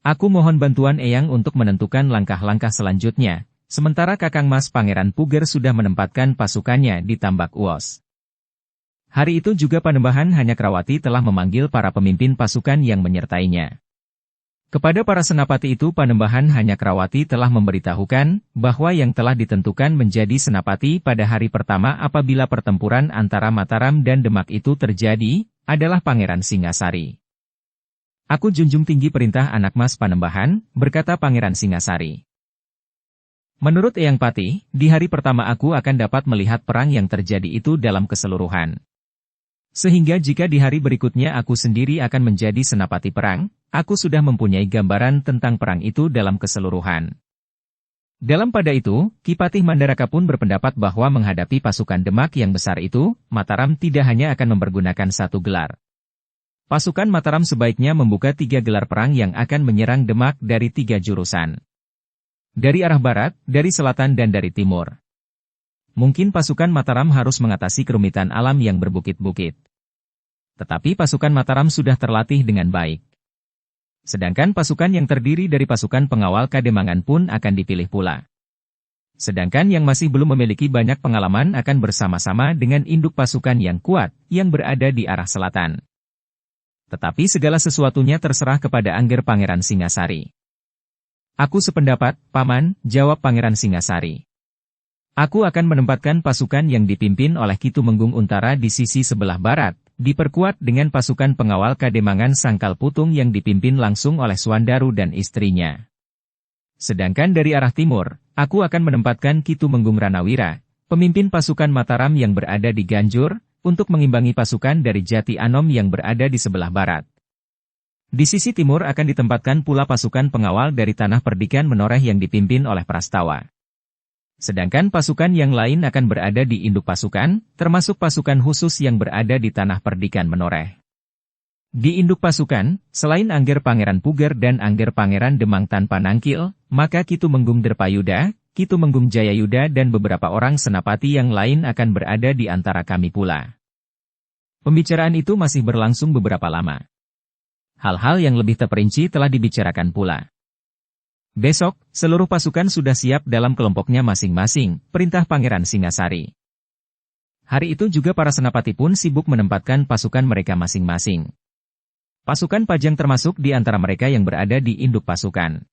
[SPEAKER 1] Aku mohon bantuan Eyang untuk menentukan langkah-langkah selanjutnya, sementara Kakang Mas Pangeran Puger sudah menempatkan pasukannya di Tambak Uos." Hari itu juga Panembahan Hanyakrawati telah memanggil para pemimpin pasukan yang menyertainya. Kepada para senapati itu Panembahan Hanyakrawati telah memberitahukan bahwa yang telah ditentukan menjadi senapati pada hari pertama apabila pertempuran antara Mataram dan Demak itu terjadi, adalah Pangeran Singasari. "Aku junjung tinggi perintah anak Mas Panembahan," berkata Pangeran Singasari. "Menurut Eyang Patih, di hari pertama aku akan dapat melihat perang yang terjadi itu dalam keseluruhan. Sehingga jika di hari berikutnya aku sendiri akan menjadi senapati perang, aku sudah mempunyai gambaran tentang perang itu dalam keseluruhan." Dalam pada itu, Ki Patih Mandaraka pun berpendapat bahwa menghadapi pasukan Demak yang besar itu, Mataram tidak hanya akan mempergunakan satu gelar. Pasukan Mataram sebaiknya membuka 3 gelar perang yang akan menyerang Demak dari 3 jurusan. Dari arah barat, dari selatan dan dari timur. Mungkin pasukan Mataram harus mengatasi kerumitan alam yang berbukit-bukit. Tetapi pasukan Mataram sudah terlatih dengan baik. Sedangkan pasukan yang terdiri dari pasukan pengawal Kademangan pun akan dipilih pula. Sedangkan yang masih belum memiliki banyak pengalaman akan bersama-sama dengan induk pasukan yang kuat, yang berada di arah selatan. Tetapi segala sesuatunya terserah kepada Angger Pangeran Singasari. Aku sependapat, Paman, jawab Pangeran Singasari. Aku akan menempatkan pasukan yang dipimpin oleh Ki Tumenggung Untara di sisi sebelah barat, diperkuat dengan pasukan pengawal Kademangan Sangkal Putung yang dipimpin langsung oleh Swandaru dan istrinya. Sedangkan dari arah timur, aku akan menempatkan Ki Tumenggung Ranawira, pemimpin pasukan Mataram yang berada di Ganjur, untuk mengimbangi pasukan dari Jati Anom yang berada di sebelah barat. Di sisi timur akan ditempatkan pula pasukan pengawal dari Tanah Perdikan Menoreh yang dipimpin oleh Prastawa. Sedangkan pasukan yang lain akan berada di induk pasukan, termasuk pasukan khusus yang berada di Tanah Perdikan Menoreh. Di induk pasukan, selain Angger Pangeran Puger dan Angger Pangeran Demang tanpa nangkil, maka Ki Tumenggung Derpayuda, Ki Tumenggung Jayayuda dan beberapa orang senapati yang lain akan berada di antara kami pula. Pembicaraan itu masih berlangsung beberapa lama. Hal-hal yang lebih terperinci telah dibicarakan pula. Besok, seluruh pasukan sudah siap dalam kelompoknya masing-masing, perintah Pangeran Singasari. Hari itu juga para senapati pun sibuk menempatkan pasukan mereka masing-masing. Pasukan Pajang termasuk di antara mereka yang berada di induk pasukan.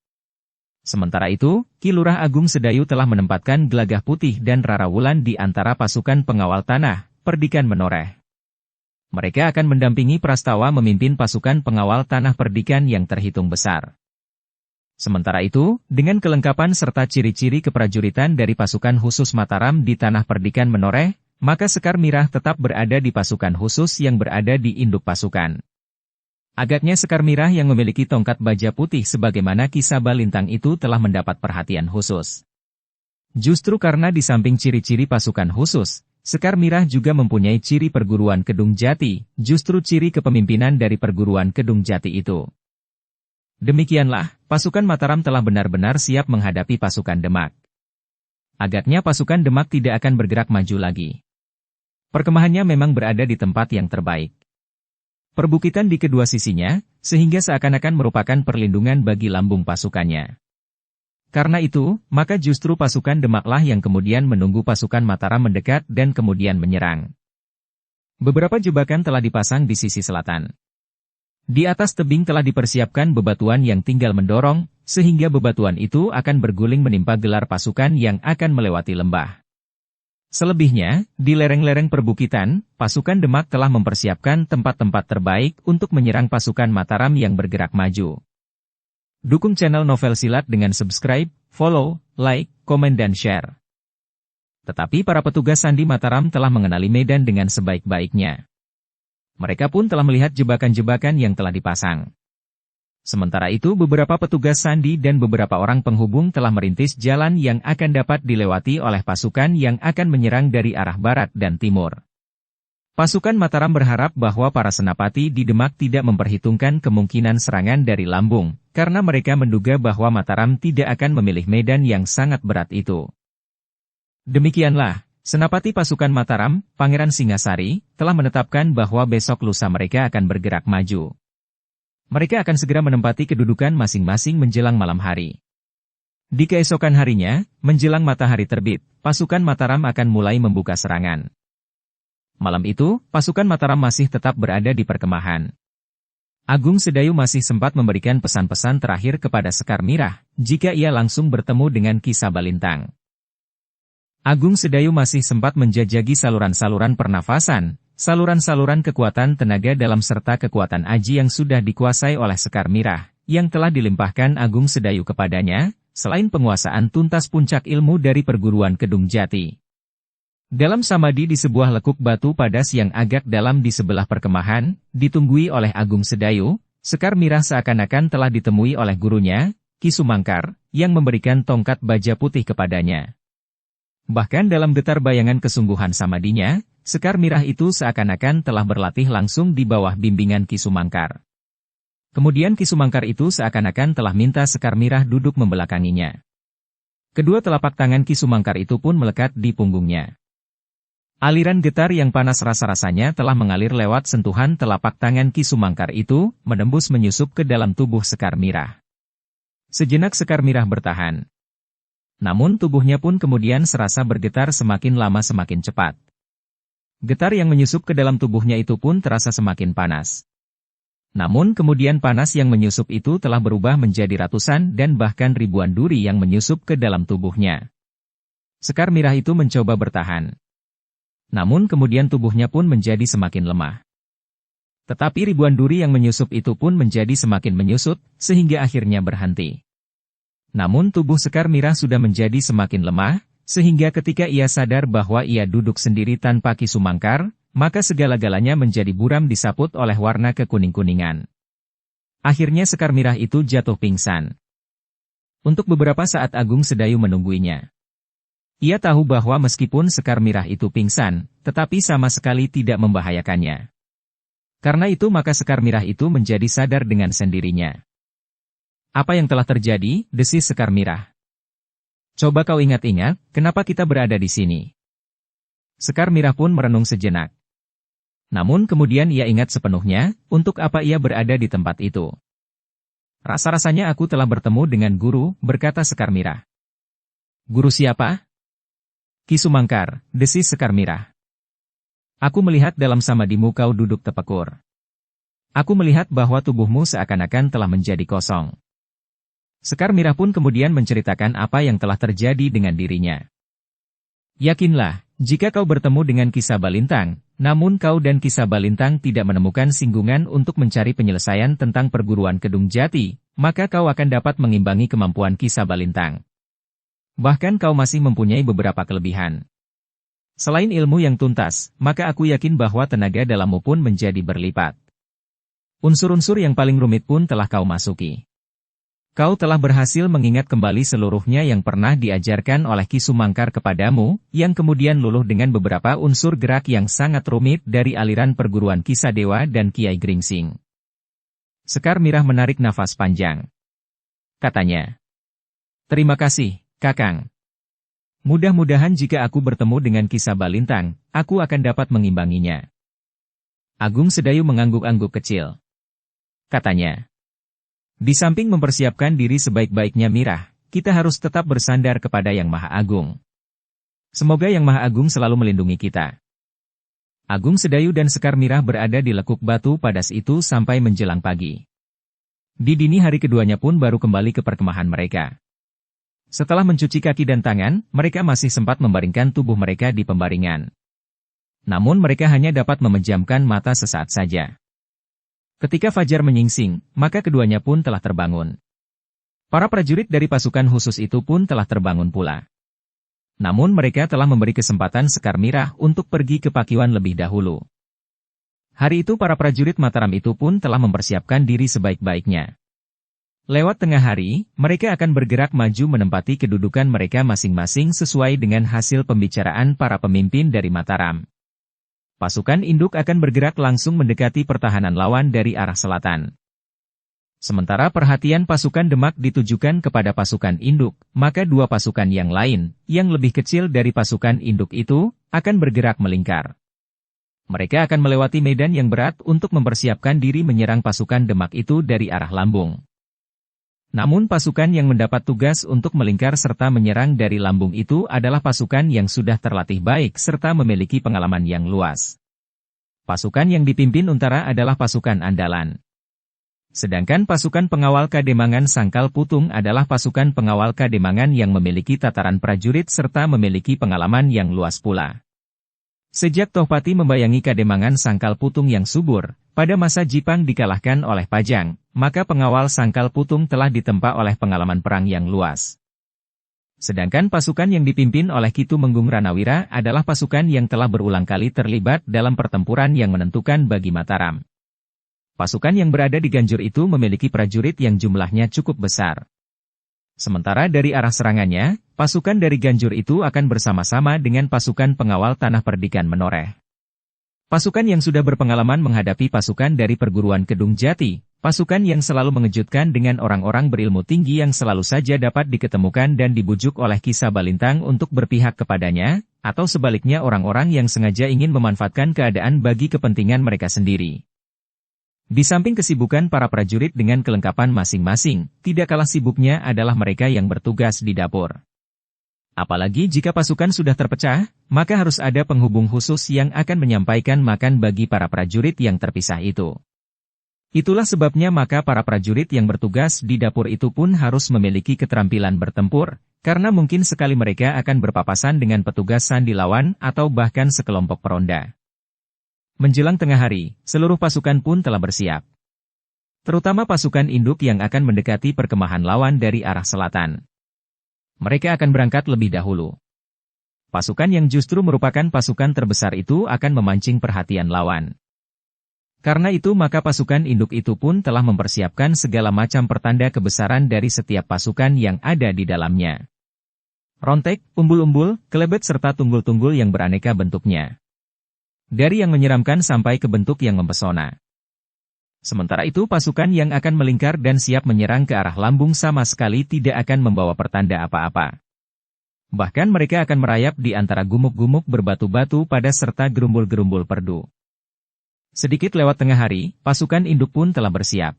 [SPEAKER 1] Sementara itu, Ki Lurah Agung Sedayu telah menempatkan Gelagah Putih dan Rara Wulan di antara pasukan pengawal Tanah Perdikan Menoreh. Mereka akan mendampingi Prastawa memimpin pasukan pengawal Tanah Perdikan yang terhitung besar. Sementara itu, dengan kelengkapan serta ciri-ciri keprajuritan dari pasukan khusus Mataram di Tanah Perdikan Menoreh, maka Sekar Mirah tetap berada di pasukan khusus yang berada di induk pasukan. Agaknya Sekar Mirah yang memiliki tongkat baja putih sebagaimana Ki Sabalintang itu telah mendapat perhatian khusus. Justru karena di samping ciri-ciri pasukan khusus, Sekar Mirah juga mempunyai ciri perguruan Kedung Jati, justru ciri kepemimpinan dari perguruan Kedung Jati itu. Demikianlah, pasukan Mataram telah benar-benar siap menghadapi pasukan Demak. Agaknya pasukan Demak tidak akan bergerak maju lagi. Perkemahannya memang berada di tempat yang terbaik. Perbukitan di kedua sisinya, sehingga seakan-akan merupakan perlindungan bagi lambung pasukannya. Karena itu, maka justru pasukan Demaklah yang kemudian menunggu pasukan Mataram mendekat dan kemudian menyerang. Beberapa jebakan telah dipasang di sisi selatan. Di atas tebing telah dipersiapkan bebatuan yang tinggal mendorong, sehingga bebatuan itu akan berguling menimpa gelar pasukan yang akan melewati lembah. Selebihnya, di lereng-lereng perbukitan, pasukan Demak telah mempersiapkan tempat-tempat terbaik untuk menyerang pasukan Mataram yang bergerak maju. Dukung channel Novel Silat dengan subscribe, follow, like, komen dan share. Tetapi para petugas Sandi Mataram telah mengenali medan dengan sebaik-baiknya. Mereka pun telah melihat jebakan-jebakan yang telah dipasang. Sementara itu beberapa petugas sandi dan beberapa orang penghubung telah merintis jalan yang akan dapat dilewati oleh pasukan yang akan menyerang dari arah barat dan timur. Pasukan Mataram berharap bahwa para senapati di Demak tidak memperhitungkan kemungkinan serangan dari lambung, karena mereka menduga bahwa Mataram tidak akan memilih medan yang sangat berat itu. Demikianlah, senapati pasukan Mataram, Pangeran Singasari, telah menetapkan bahwa besok lusa mereka akan bergerak maju. Mereka akan segera menempati kedudukan masing-masing menjelang malam hari. Di keesokan harinya, menjelang matahari terbit, pasukan Mataram akan mulai membuka serangan. Malam itu, pasukan Mataram masih tetap berada di perkemahan. Agung Sedayu masih sempat memberikan pesan-pesan terakhir kepada Sekar Mirah, jika ia langsung bertemu dengan Ki Sabalintang. Agung Sedayu masih sempat menjajagi saluran-saluran pernafasan, saluran-saluran kekuatan tenaga dalam serta kekuatan aji yang sudah dikuasai oleh Sekar Mirah, yang telah dilimpahkan Agung Sedayu kepadanya, selain penguasaan tuntas puncak ilmu dari perguruan Kedung Jati. Dalam samadi di sebuah lekuk batu padas yang agak dalam di sebelah perkemahan, ditunggui oleh Agung Sedayu, Sekar Mirah seakan-akan telah ditemui oleh gurunya, Ki Sumangkar, yang memberikan tongkat baja putih kepadanya. Bahkan dalam getar bayangan kesungguhan samadinya, Sekar Mirah itu seakan-akan telah berlatih langsung di bawah bimbingan Ki Sumangkar. Kemudian Ki Sumangkar itu seakan-akan telah minta Sekar Mirah duduk membelakanginya. Kedua telapak tangan Ki Sumangkar itu pun melekat di punggungnya. Aliran getar yang panas rasa-rasanya telah mengalir lewat sentuhan telapak tangan Ki Sumangkar itu, menembus menyusup ke dalam tubuh Sekar Mirah. Sejenak Sekar Mirah bertahan. Namun tubuhnya pun kemudian serasa bergetar semakin lama semakin cepat. Getar yang menyusup ke dalam tubuhnya itu pun terasa semakin panas. Namun kemudian panas yang menyusup itu telah berubah menjadi ratusan dan bahkan ribuan duri yang menyusup ke dalam tubuhnya. Sekar Mirah itu mencoba bertahan. Namun kemudian tubuhnya pun menjadi semakin lemah. Tetapi ribuan duri yang menyusup itu pun menjadi semakin menyusut, sehingga akhirnya berhenti. Namun tubuh Sekar Mirah sudah menjadi semakin lemah, sehingga ketika ia sadar bahwa ia duduk sendiri tanpa Ki Sumangkar, maka segala-galanya menjadi buram disaput oleh warna kekuning-kuningan. Akhirnya Sekar Mirah itu jatuh pingsan. Untuk beberapa saat Agung Sedayu menungguinya. Ia tahu bahwa meskipun Sekar Mirah itu pingsan, tetapi sama sekali tidak membahayakannya. Karena itu maka Sekar Mirah itu menjadi sadar dengan sendirinya. Apa yang telah terjadi, desis Sekar Mirah. Coba kau ingat-ingat, kenapa kita berada di sini? Sekar Mirah pun merenung sejenak. Namun kemudian ia ingat sepenuhnya, untuk apa ia berada di tempat itu. Rasa-rasanya aku telah bertemu dengan guru, berkata Sekar Mirah. Guru siapa? Ki Sumangkar, desis Sekar Mirah. Aku melihat dalam samadimu kau duduk tepekur. Aku melihat bahwa tubuhmu seakan-akan telah menjadi kosong. Sekar Mirah pun kemudian menceritakan apa yang telah terjadi dengan dirinya. Yakinlah, jika kau bertemu dengan Ki Sabalintang, namun kau dan Ki Sabalintang tidak menemukan singgungan untuk mencari penyelesaian tentang perguruan Kedung Jati, maka kau akan dapat mengimbangi kemampuan Ki Sabalintang. Bahkan kau masih mempunyai beberapa kelebihan. Selain ilmu yang tuntas, maka aku yakin bahwa tenaga dalammu pun menjadi berlipat. Unsur-unsur yang paling rumit pun telah kau masuki. Kau telah berhasil mengingat kembali seluruhnya yang pernah diajarkan oleh Ki Sumangkar kepadamu, yang kemudian luluh dengan beberapa unsur gerak yang sangat rumit dari aliran perguruan Ki Sadewa dan Kiai Gringsing. Sekar Mirah menarik nafas panjang. Katanya, terima kasih, Kakang. Mudah-mudahan jika aku bertemu dengan Ki Sabalintang, aku akan dapat mengimbanginya. Agung Sedayu mengangguk-angguk kecil. Katanya, di samping mempersiapkan diri sebaik-baiknya Mirah, kita harus tetap bersandar kepada Yang Maha Agung. Semoga Yang Maha Agung selalu melindungi kita. Agung Sedayu dan Sekar Mirah berada di lekuk batu padas itu sampai menjelang pagi. Di dini hari keduanya pun baru kembali ke perkemahan mereka. Setelah mencuci kaki dan tangan, mereka masih sempat membaringkan tubuh mereka di pembaringan. Namun mereka hanya dapat memejamkan mata sesaat saja. Ketika fajar menyingsing, maka keduanya pun telah terbangun. Para prajurit dari pasukan khusus itu pun telah terbangun pula. Namun mereka telah memberi kesempatan Sekar Mirah untuk pergi ke Pakiwan lebih dahulu. Hari itu para prajurit Mataram itu pun telah mempersiapkan diri sebaik-baiknya. Lewat tengah hari, mereka akan bergerak maju menempati kedudukan mereka masing-masing sesuai dengan hasil pembicaraan para pemimpin dari Mataram. Pasukan induk akan bergerak langsung mendekati pertahanan lawan dari arah selatan. Sementara perhatian pasukan Demak ditujukan kepada pasukan induk, maka dua pasukan yang lain, yang lebih kecil dari pasukan induk itu, akan bergerak melingkar. Mereka akan melewati medan yang berat untuk mempersiapkan diri menyerang pasukan Demak itu dari arah lambung. Namun pasukan yang mendapat tugas untuk melingkar serta menyerang dari lambung itu adalah pasukan yang sudah terlatih baik serta memiliki pengalaman yang luas. Pasukan yang dipimpin Untara adalah pasukan andalan. Sedangkan pasukan pengawal Kademangan Sangkal Putung adalah pasukan pengawal Kademangan yang memiliki tataran prajurit serta memiliki pengalaman yang luas pula. Sejak Tohpati membayangi Kademangan Sangkal Putung yang subur, pada masa Jipang dikalahkan oleh Pajang, maka pengawal Sangkal Putung telah ditempa oleh pengalaman perang yang luas. Sedangkan pasukan yang dipimpin oleh Ki Tumenggung Ranawira adalah pasukan yang telah berulang kali terlibat dalam pertempuran yang menentukan bagi Mataram. Pasukan yang berada di Ganjur itu memiliki prajurit yang jumlahnya cukup besar. Sementara dari arah serangannya, pasukan dari Ganjur itu akan bersama-sama dengan pasukan pengawal Tanah Perdikan menoreh. Pasukan yang sudah berpengalaman menghadapi pasukan dari perguruan Kedung Jati, pasukan yang selalu mengejutkan dengan orang-orang berilmu tinggi yang selalu saja dapat diketemukan dan dibujuk oleh Ki Sabalintang untuk berpihak kepadanya, atau sebaliknya orang-orang yang sengaja ingin memanfaatkan keadaan bagi kepentingan mereka sendiri. Di samping kesibukan para prajurit dengan kelengkapan masing-masing, tidak kalah sibuknya adalah mereka yang bertugas di dapur. Apalagi jika pasukan sudah terpecah, maka harus ada penghubung khusus yang akan menyampaikan makan bagi para prajurit yang terpisah itu. Itulah sebabnya maka para prajurit yang bertugas di dapur itu pun harus memiliki keterampilan bertempur, karena mungkin sekali mereka akan berpapasan dengan petugas sandi lawan atau bahkan sekelompok peronda. Menjelang tengah hari, seluruh pasukan pun telah bersiap. Terutama pasukan induk yang akan mendekati perkemahan lawan dari arah selatan. Mereka akan berangkat lebih dahulu. Pasukan yang justru merupakan pasukan terbesar itu akan memancing perhatian lawan. Karena itu maka pasukan induk itu pun telah mempersiapkan segala macam pertanda kebesaran dari setiap pasukan yang ada di dalamnya. Rontek, umbul-umbul, kelebet serta tunggul-tunggul yang beraneka bentuknya. Dari yang menyeramkan sampai ke bentuk yang mempesona. Sementara itu pasukan yang akan melingkar dan siap menyerang ke arah lambung sama sekali tidak akan membawa pertanda apa-apa. Bahkan mereka akan merayap di antara gumuk-gumuk berbatu-batu pada serta gerumbul-gerumbul perdu. Sedikit lewat tengah hari, pasukan induk pun telah bersiap.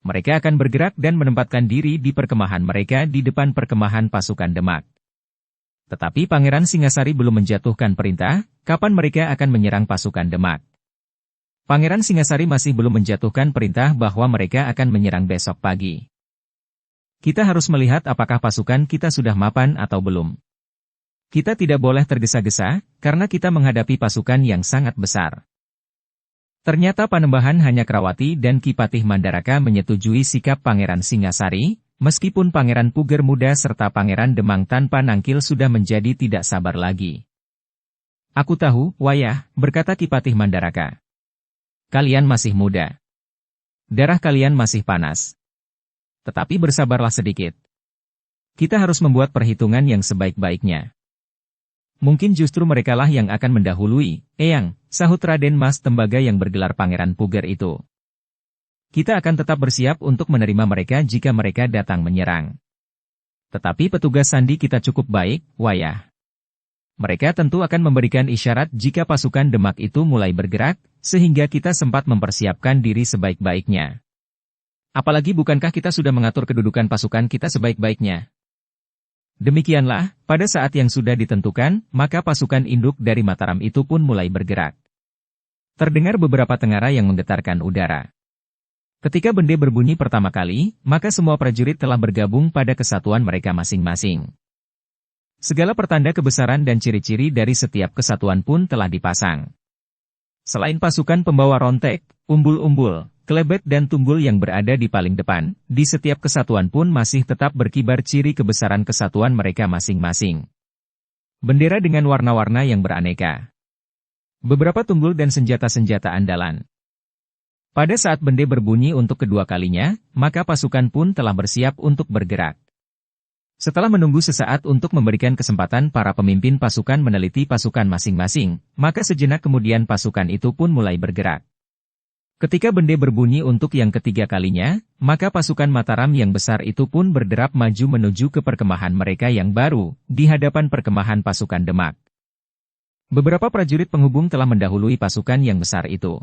[SPEAKER 1] Mereka akan bergerak dan menempatkan diri di perkemahan mereka di depan perkemahan pasukan Demak. Tetapi Pangeran Singasari belum menjatuhkan perintah, kapan mereka akan menyerang pasukan Demak. Pangeran Singasari masih belum menjatuhkan perintah bahwa mereka akan menyerang besok pagi. Kita harus melihat apakah pasukan kita sudah mapan atau belum. Kita tidak boleh tergesa-gesa, karena kita menghadapi pasukan yang sangat besar. Ternyata Panembahan hanya Krawati dan Ki Patih Mandaraka menyetujui sikap Pangeran Singasari, meskipun Pangeran Puger Muda serta Pangeran Demang tanpa Nangkil sudah menjadi tidak sabar lagi. Aku tahu, Wayah, berkata Ki Patih Mandaraka. Kalian masih muda. Darah kalian masih panas. Tetapi bersabarlah sedikit. Kita harus membuat perhitungan yang sebaik-baiknya. Mungkin justru merekalah yang akan mendahului, Eyang, sahut Raden Mas Tembaga yang bergelar Pangeran Puger itu. Kita akan tetap bersiap untuk menerima mereka jika mereka datang menyerang. Tetapi petugas sandi kita cukup baik, Wayah. Mereka tentu akan memberikan isyarat jika pasukan Demak itu mulai bergerak, sehingga kita sempat mempersiapkan diri sebaik-baiknya. Apalagi bukankah kita sudah mengatur kedudukan pasukan kita sebaik-baiknya? Demikianlah, pada saat yang sudah ditentukan, maka pasukan induk dari Mataram itu pun mulai bergerak. Terdengar beberapa tengara yang menggetarkan udara. Ketika bende berbunyi pertama kali, maka semua prajurit telah bergabung pada kesatuan mereka masing-masing. Segala pertanda kebesaran dan ciri-ciri dari setiap kesatuan pun telah dipasang. Selain pasukan pembawa rontek, umbul-umbul, kelebet dan tunggul yang berada di paling depan, di setiap kesatuan pun masih tetap berkibar ciri kebesaran kesatuan mereka masing-masing. Bendera dengan warna-warna yang beraneka. Beberapa tunggul dan senjata-senjata andalan. Pada saat bende berbunyi untuk kedua kalinya, maka pasukan pun telah bersiap untuk bergerak. Setelah menunggu sesaat untuk memberikan kesempatan para pemimpin pasukan meneliti pasukan masing-masing, maka sejenak kemudian pasukan itu pun mulai bergerak. Ketika bende berbunyi untuk yang ketiga kalinya, maka pasukan Mataram yang besar itu pun berderap maju menuju ke perkemahan mereka yang baru, di hadapan perkemahan pasukan Demak. Beberapa prajurit penghubung telah mendahului pasukan yang besar itu.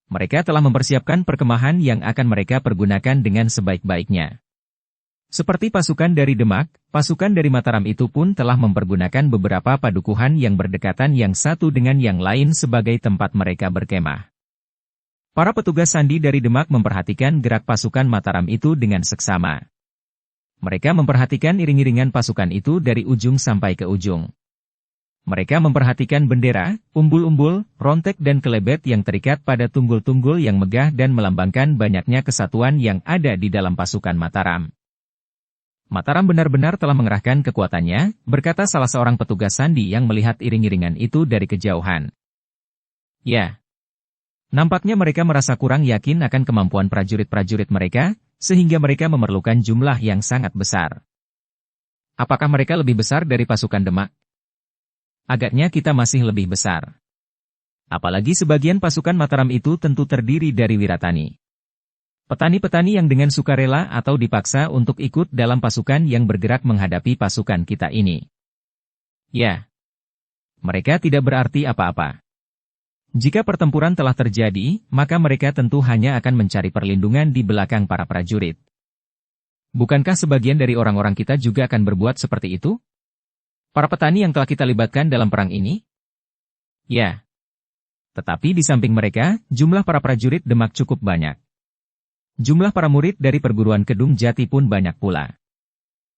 [SPEAKER 1] Mereka telah mempersiapkan perkemahan yang akan mereka pergunakan dengan sebaik-baiknya. Seperti pasukan dari Demak, pasukan dari Mataram itu pun telah mempergunakan beberapa padukuhan yang berdekatan yang satu dengan yang lain sebagai tempat mereka berkemah. Para petugas sandi dari Demak memperhatikan gerak pasukan Mataram itu dengan seksama. Mereka memperhatikan iring-iringan pasukan itu dari ujung sampai ke ujung. Mereka memperhatikan bendera, umbul-umbul, rontek dan kelebet yang terikat pada tunggul-tunggul yang megah dan melambangkan banyaknya kesatuan yang ada di dalam pasukan Mataram. Mataram benar-benar telah mengerahkan kekuatannya, berkata salah seorang petugas sandi yang melihat iring-iringan itu dari kejauhan. Ya. Nampaknya mereka merasa kurang yakin akan kemampuan prajurit-prajurit mereka, sehingga mereka memerlukan jumlah yang sangat besar. Apakah mereka lebih besar dari pasukan Demak? Agaknya kita masih lebih besar. Apalagi sebagian pasukan Mataram itu tentu terdiri dari Wiratani. Petani-petani yang dengan sukarela atau dipaksa untuk ikut dalam pasukan yang bergerak menghadapi pasukan kita ini. Ya. Mereka tidak berarti apa-apa. Jika pertempuran telah terjadi, maka mereka tentu hanya akan mencari perlindungan di belakang para prajurit. Bukankah sebagian dari orang-orang kita juga akan berbuat seperti itu? Para petani yang telah kita libatkan dalam perang ini? Ya. Tetapi di samping mereka, jumlah para prajurit Demak cukup banyak. Jumlah para murid dari perguruan Kedung Jati pun banyak pula.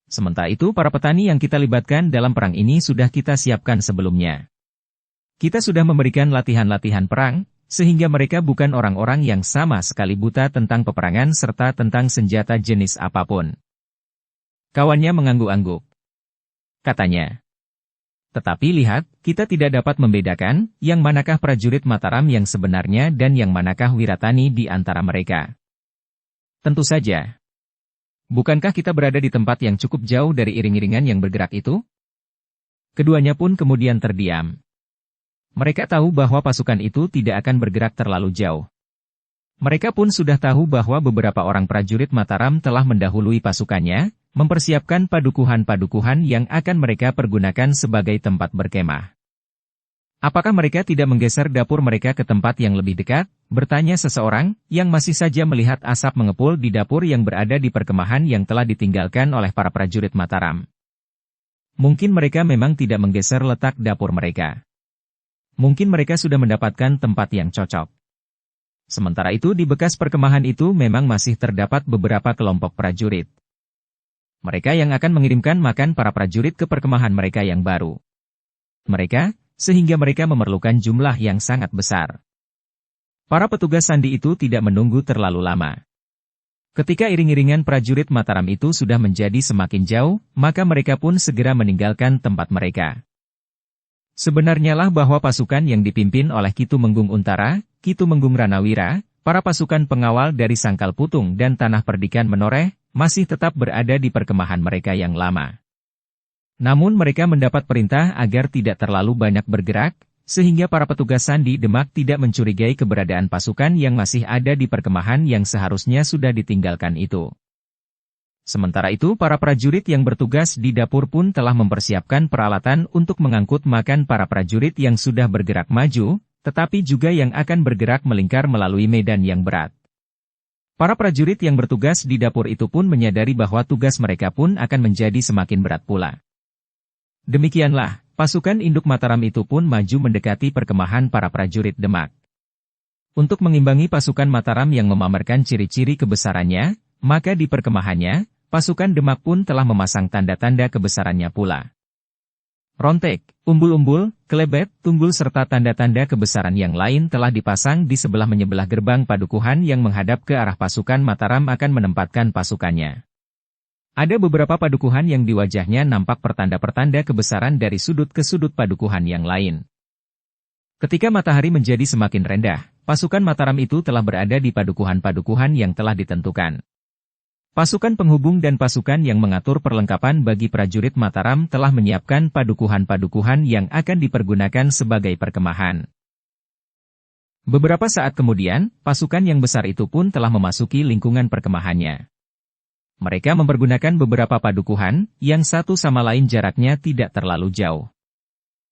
[SPEAKER 1] Sementara itu para petani yang kita libatkan dalam perang ini sudah kita siapkan sebelumnya. Kita sudah memberikan latihan-latihan perang, sehingga mereka bukan orang-orang yang sama sekali buta tentang peperangan serta tentang senjata jenis apapun. Kawannya mengangguk-angguk. Katanya. Tetapi lihat, kita tidak dapat membedakan, yang manakah prajurit Mataram yang sebenarnya dan yang manakah Wiratani di antara mereka. Tentu saja. Bukankah kita berada di tempat yang cukup jauh dari iring-iringan yang bergerak itu? Keduanya pun kemudian terdiam. Mereka tahu bahwa pasukan itu tidak akan bergerak terlalu jauh. Mereka pun sudah tahu bahwa beberapa orang prajurit Mataram telah mendahului pasukannya, mempersiapkan padukuhan-padukuhan yang akan mereka pergunakan sebagai tempat berkemah. Apakah mereka tidak menggeser dapur mereka ke tempat yang lebih dekat? Bertanya seseorang, yang masih saja melihat asap mengepul di dapur yang berada di perkemahan yang telah ditinggalkan oleh para prajurit Mataram. Mungkin mereka memang tidak menggeser letak dapur mereka. Mungkin mereka sudah mendapatkan tempat yang cocok. Sementara itu di bekas perkemahan itu memang masih terdapat beberapa kelompok prajurit. Mereka yang akan mengirimkan makan para prajurit ke perkemahan mereka yang baru. Sehingga mereka memerlukan jumlah yang sangat besar. Para petugas sandi itu tidak menunggu terlalu lama. Ketika iring-iringan prajurit Mataram itu sudah menjadi semakin jauh, maka mereka pun segera meninggalkan tempat mereka. Sebenarnya lah bahwa pasukan yang dipimpin oleh Ki Tumenggung Untara, Ki Tumenggung Ranawira, para pasukan pengawal dari Sangkal Putung dan Tanah Perdikan Menoreh, masih tetap berada di perkemahan mereka yang lama. Namun mereka mendapat perintah agar tidak terlalu banyak bergerak, sehingga para petugas sandi Demak tidak mencurigai keberadaan pasukan yang masih ada di perkemahan yang seharusnya sudah ditinggalkan itu. Sementara itu para prajurit yang bertugas di dapur pun telah mempersiapkan peralatan untuk mengangkut makan para prajurit yang sudah bergerak maju, tetapi juga yang akan bergerak melingkar melalui medan yang berat. Para prajurit yang bertugas di dapur itu pun menyadari bahwa tugas mereka pun akan menjadi semakin berat pula. Demikianlah, pasukan induk Mataram itu pun maju mendekati perkemahan para prajurit Demak. Untuk mengimbangi pasukan Mataram yang memamerkan ciri-ciri kebesarannya, maka di perkemahannya, pasukan Demak pun telah memasang tanda-tanda kebesarannya pula. Rontek, umbul-umbul, kelebet, tunggul serta tanda-tanda kebesaran yang lain telah dipasang di sebelah-menyebelah gerbang padukuhan yang menghadap ke arah pasukan Mataram akan menempatkan pasukannya. Ada beberapa padukuhan yang di wajahnya nampak pertanda-pertanda kebesaran dari sudut ke sudut padukuhan yang lain. Ketika matahari menjadi semakin rendah, pasukan Mataram itu telah berada di padukuhan-padukuhan yang telah ditentukan. Pasukan penghubung dan pasukan yang mengatur perlengkapan bagi prajurit Mataram telah menyiapkan padukuhan-padukuhan yang akan dipergunakan sebagai perkemahan. Beberapa saat kemudian, pasukan yang besar itu pun telah memasuki lingkungan perkemahannya. Mereka mempergunakan beberapa padukuhan, yang satu sama lain jaraknya tidak terlalu jauh.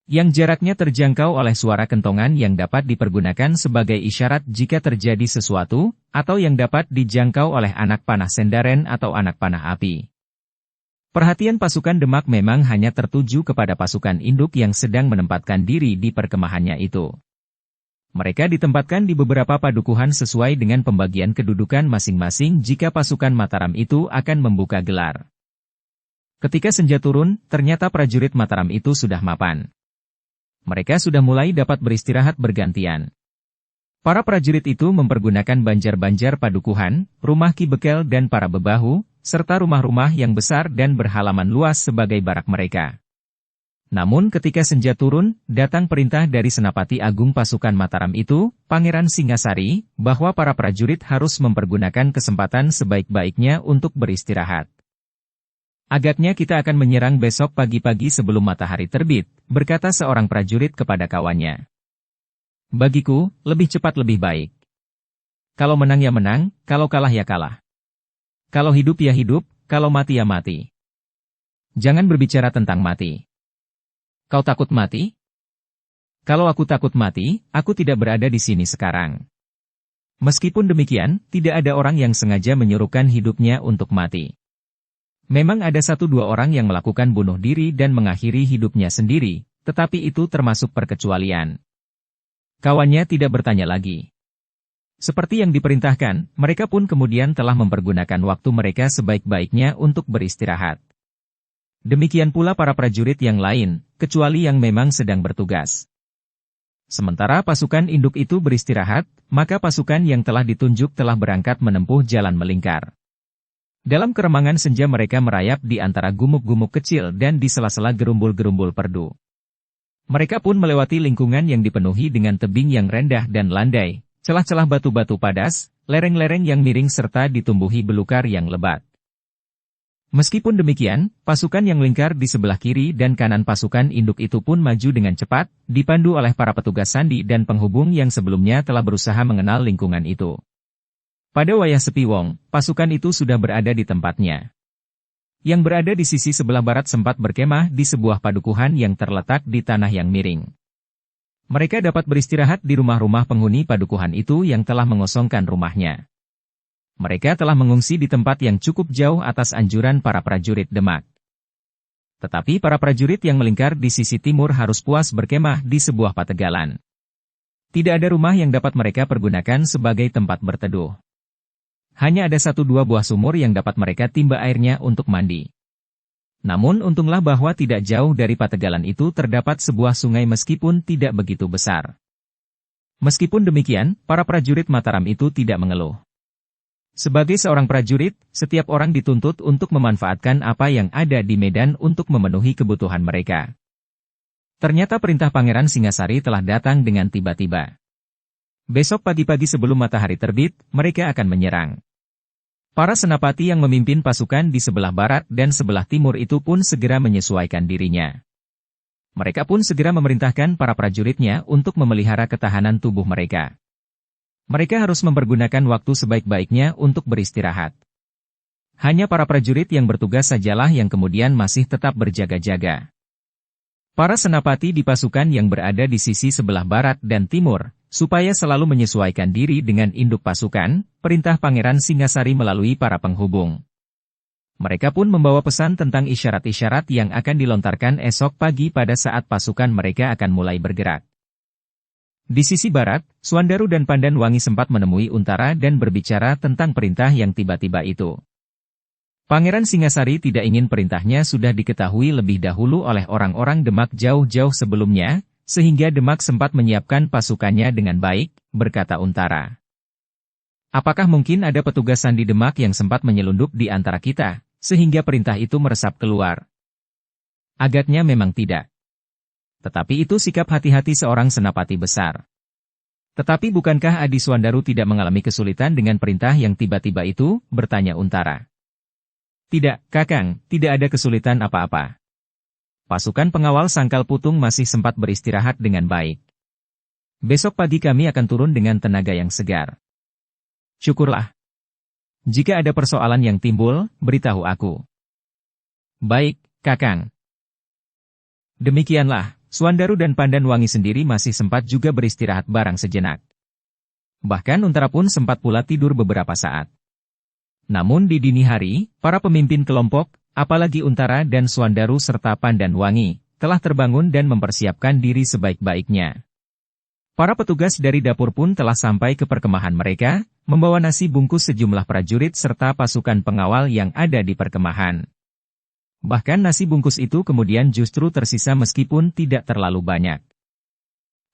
[SPEAKER 1] Yang jaraknya terjangkau oleh suara kentongan yang dapat dipergunakan sebagai isyarat jika terjadi sesuatu, atau yang dapat dijangkau oleh anak panah sendaren atau anak panah api. Perhatian pasukan Demak memang hanya tertuju kepada pasukan induk yang sedang menempatkan diri di perkemahannya itu. Mereka ditempatkan di beberapa padukuhan sesuai dengan pembagian kedudukan masing-masing jika pasukan Mataram itu akan membuka gelar. Ketika senja turun, ternyata prajurit Mataram itu sudah mapan. Mereka sudah mulai dapat beristirahat bergantian. Para prajurit itu mempergunakan banjar-banjar padukuhan, rumah Ki Bekel dan para bebahu, serta rumah-rumah yang besar dan berhalaman luas sebagai barak mereka. Namun ketika senja turun, datang perintah dari Senapati Agung pasukan Mataram itu, Pangeran Singasari, bahwa para prajurit harus mempergunakan kesempatan sebaik-baiknya untuk beristirahat. Agaknya kita akan menyerang besok pagi-pagi sebelum matahari terbit, berkata seorang prajurit kepada kawannya. Bagiku, lebih cepat lebih baik. Kalau menang ya menang, kalau kalah ya kalah. Kalau hidup ya hidup, kalau mati ya mati. Jangan berbicara tentang mati. Kau takut mati? Kalau aku takut mati, aku tidak berada di sini sekarang. Meskipun demikian, tidak ada orang yang sengaja menyuruhkan hidupnya untuk mati. Memang ada 1-2 orang yang melakukan bunuh diri dan mengakhiri hidupnya sendiri, tetapi itu termasuk perkecualian. Kawannya tidak bertanya lagi. Seperti yang diperintahkan, mereka pun kemudian telah mempergunakan waktu mereka sebaik-baiknya untuk beristirahat. Demikian pula para prajurit yang lain, kecuali yang memang sedang bertugas. Sementara pasukan induk itu beristirahat, maka pasukan yang telah ditunjuk telah berangkat menempuh jalan melingkar. Dalam keremangan senja mereka merayap di antara gumuk-gumuk kecil dan di sela-sela gerumbul-gerumbul perdu. Mereka pun melewati lingkungan yang dipenuhi dengan tebing yang rendah dan landai, celah-celah batu-batu padas, lereng-lereng yang miring serta ditumbuhi belukar yang lebat. Meskipun demikian, pasukan yang melingkar di sebelah kiri dan kanan pasukan induk itu pun maju dengan cepat, dipandu oleh para petugas sandi dan penghubung yang sebelumnya telah berusaha mengenal lingkungan itu. Pada wayah sepi wong, pasukan itu sudah berada di tempatnya. Yang berada di sisi sebelah barat sempat berkemah di sebuah padukuhan yang terletak di tanah yang miring. Mereka dapat beristirahat di rumah-rumah penghuni padukuhan itu yang telah mengosongkan rumahnya. Mereka telah mengungsi di tempat yang cukup jauh atas anjuran para prajurit Demak. Tetapi para prajurit yang melingkar di sisi timur harus puas berkemah di sebuah pategalan. Tidak ada rumah yang dapat mereka pergunakan sebagai tempat berteduh. Hanya ada 1-2 buah sumur yang dapat mereka timba airnya untuk mandi. Namun untunglah bahwa tidak jauh dari pategalan itu terdapat sebuah sungai meskipun tidak begitu besar. Meskipun demikian, para prajurit Mataram itu tidak mengeluh. Sebagai seorang prajurit, setiap orang dituntut untuk memanfaatkan apa yang ada di medan untuk memenuhi kebutuhan mereka. Ternyata perintah Pangeran Singasari telah datang dengan tiba-tiba. Besok pagi-pagi sebelum matahari terbit, mereka akan menyerang. Para senapati yang memimpin pasukan di sebelah barat dan sebelah timur itu pun segera menyesuaikan dirinya. Mereka pun segera memerintahkan para prajuritnya untuk memelihara ketahanan tubuh mereka. Mereka harus mempergunakan waktu sebaik-baiknya untuk beristirahat. Hanya para prajurit yang bertugas sajalah yang kemudian masih tetap berjaga-jaga. Para senapati di pasukan yang berada di sisi sebelah barat dan timur, supaya selalu menyesuaikan diri dengan induk pasukan, perintah Pangeran Singasari melalui para penghubung. Mereka pun membawa pesan tentang isyarat-isyarat yang akan dilontarkan esok pagi pada saat pasukan mereka akan mulai bergerak. Di sisi barat, Suandaru dan Pandanwangi sempat menemui Untara dan berbicara tentang perintah yang tiba-tiba itu. Pangeran Singasari tidak ingin perintahnya sudah diketahui lebih dahulu oleh orang-orang Demak jauh-jauh sebelumnya, sehingga Demak sempat menyiapkan pasukannya dengan baik, berkata Untara. Apakah mungkin ada petugas sandi Demak yang sempat menyelundup di antara kita, sehingga perintah itu meresap keluar? Agaknya memang tidak. Tetapi itu sikap hati-hati seorang senapati besar. Tetapi bukankah Adi Suandaru tidak mengalami kesulitan dengan perintah yang tiba-tiba itu, bertanya Untara. Tidak, Kakang, tidak ada kesulitan apa-apa. Pasukan pengawal Sangkal Putung masih sempat beristirahat dengan baik. Besok pagi kami akan turun dengan tenaga yang segar. Syukurlah. Jika ada persoalan yang timbul, beritahu aku. Baik, Kakang. Demikianlah, Suandaru dan Pandanwangi sendiri masih sempat juga beristirahat barang sejenak. Bahkan Untara pun sempat pula tidur beberapa saat. Namun di dini hari, para pemimpin kelompok, apalagi Untara dan Suandaru serta Pandanwangi, telah terbangun dan mempersiapkan diri sebaik-baiknya. Para petugas dari dapur pun telah sampai ke perkemahan mereka, membawa nasi bungkus sejumlah prajurit serta pasukan pengawal yang ada di perkemahan. Bahkan nasi bungkus itu kemudian justru tersisa meskipun tidak terlalu banyak.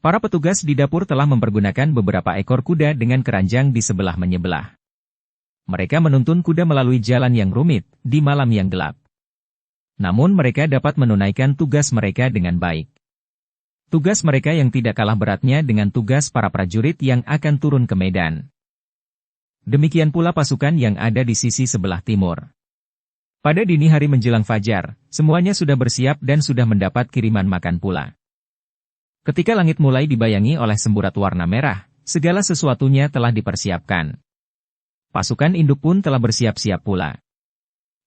[SPEAKER 1] Para petugas di dapur telah mempergunakan beberapa ekor kuda dengan keranjang di sebelah menyebelah. Mereka menuntun kuda melalui jalan yang rumit, di malam yang gelap. Namun mereka dapat menunaikan tugas mereka dengan baik. Tugas mereka yang tidak kalah beratnya dengan tugas para prajurit yang akan turun ke medan. Demikian pula pasukan yang ada di sisi sebelah timur. Pada dini hari menjelang fajar, semuanya sudah bersiap dan sudah mendapat kiriman makan pula. Ketika langit mulai dibayangi oleh semburat warna merah, segala sesuatunya telah dipersiapkan. Pasukan induk pun telah bersiap-siap pula.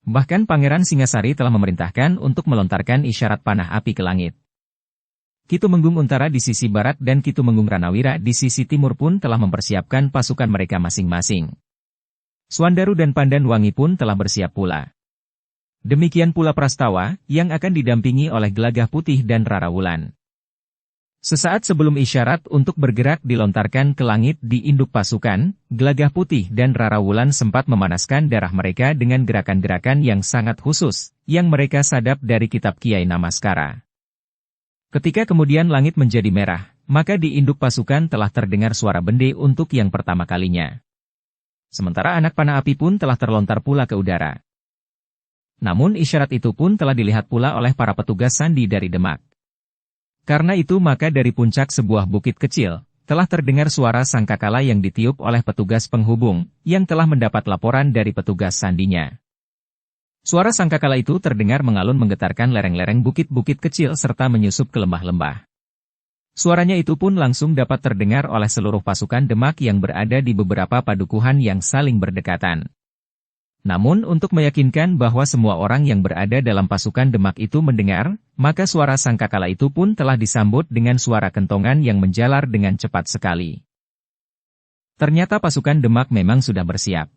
[SPEAKER 1] Bahkan Pangeran Singasari telah memerintahkan untuk melontarkan isyarat panah api ke langit. Kitumenggung Untara di sisi barat dan Kitumenggung Ranawira di sisi timur pun telah mempersiapkan pasukan mereka masing-masing. Suandaru dan Pandanwangi pun telah bersiap pula. Demikian pula Prastawa, yang akan didampingi oleh Gelagah Putih dan Rarawulan. Sesaat sebelum isyarat untuk bergerak dilontarkan ke langit di induk pasukan, Gelagah Putih dan Rara Wulan sempat memanaskan darah mereka dengan gerakan-gerakan yang sangat khusus, yang mereka sadap dari kitab Kiai Namaskara. Ketika kemudian langit menjadi merah, maka di induk pasukan telah terdengar suara bende untuk yang pertama kalinya. Sementara anak panah api pun telah terlontar pula ke udara. Namun isyarat itu pun telah dilihat pula oleh para petugas sandi dari Demak. Karena itu maka dari puncak sebuah bukit kecil, telah terdengar suara sangkakala yang ditiup oleh petugas penghubung, yang telah mendapat laporan dari petugas sandinya. Suara sangkakala itu terdengar mengalun menggetarkan lereng-lereng bukit-bukit kecil serta menyusup ke lembah-lembah. Suaranya itu pun langsung dapat terdengar oleh seluruh pasukan Demak yang berada di beberapa padukuhan yang saling berdekatan. Namun untuk meyakinkan bahwa semua orang yang berada dalam pasukan Demak itu mendengar, maka suara sangkakala itu pun telah disambut dengan suara kentongan yang menjalar dengan cepat sekali. Ternyata pasukan Demak memang sudah bersiap.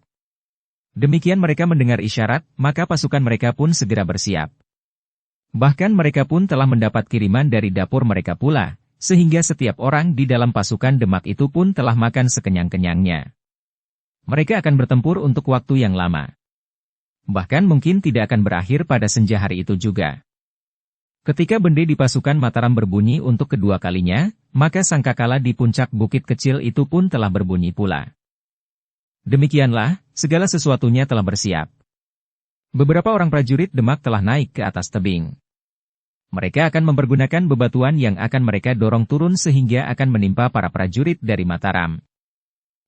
[SPEAKER 1] Demikian mereka mendengar isyarat, maka pasukan mereka pun segera bersiap. Bahkan mereka pun telah mendapat kiriman dari dapur mereka pula, sehingga setiap orang di dalam pasukan Demak itu pun telah makan sekenyang-kenyangnya. Mereka akan bertempur untuk waktu yang lama. Bahkan mungkin tidak akan berakhir pada senja hari itu juga. Ketika bende di pasukan Mataram berbunyi untuk kedua kalinya, maka sangkakala di puncak bukit kecil itu pun telah berbunyi pula. Demikianlah, segala sesuatunya telah bersiap. Beberapa orang prajurit Demak telah naik ke atas tebing. Mereka akan mempergunakan bebatuan yang akan mereka dorong turun sehingga akan menimpa para prajurit dari Mataram.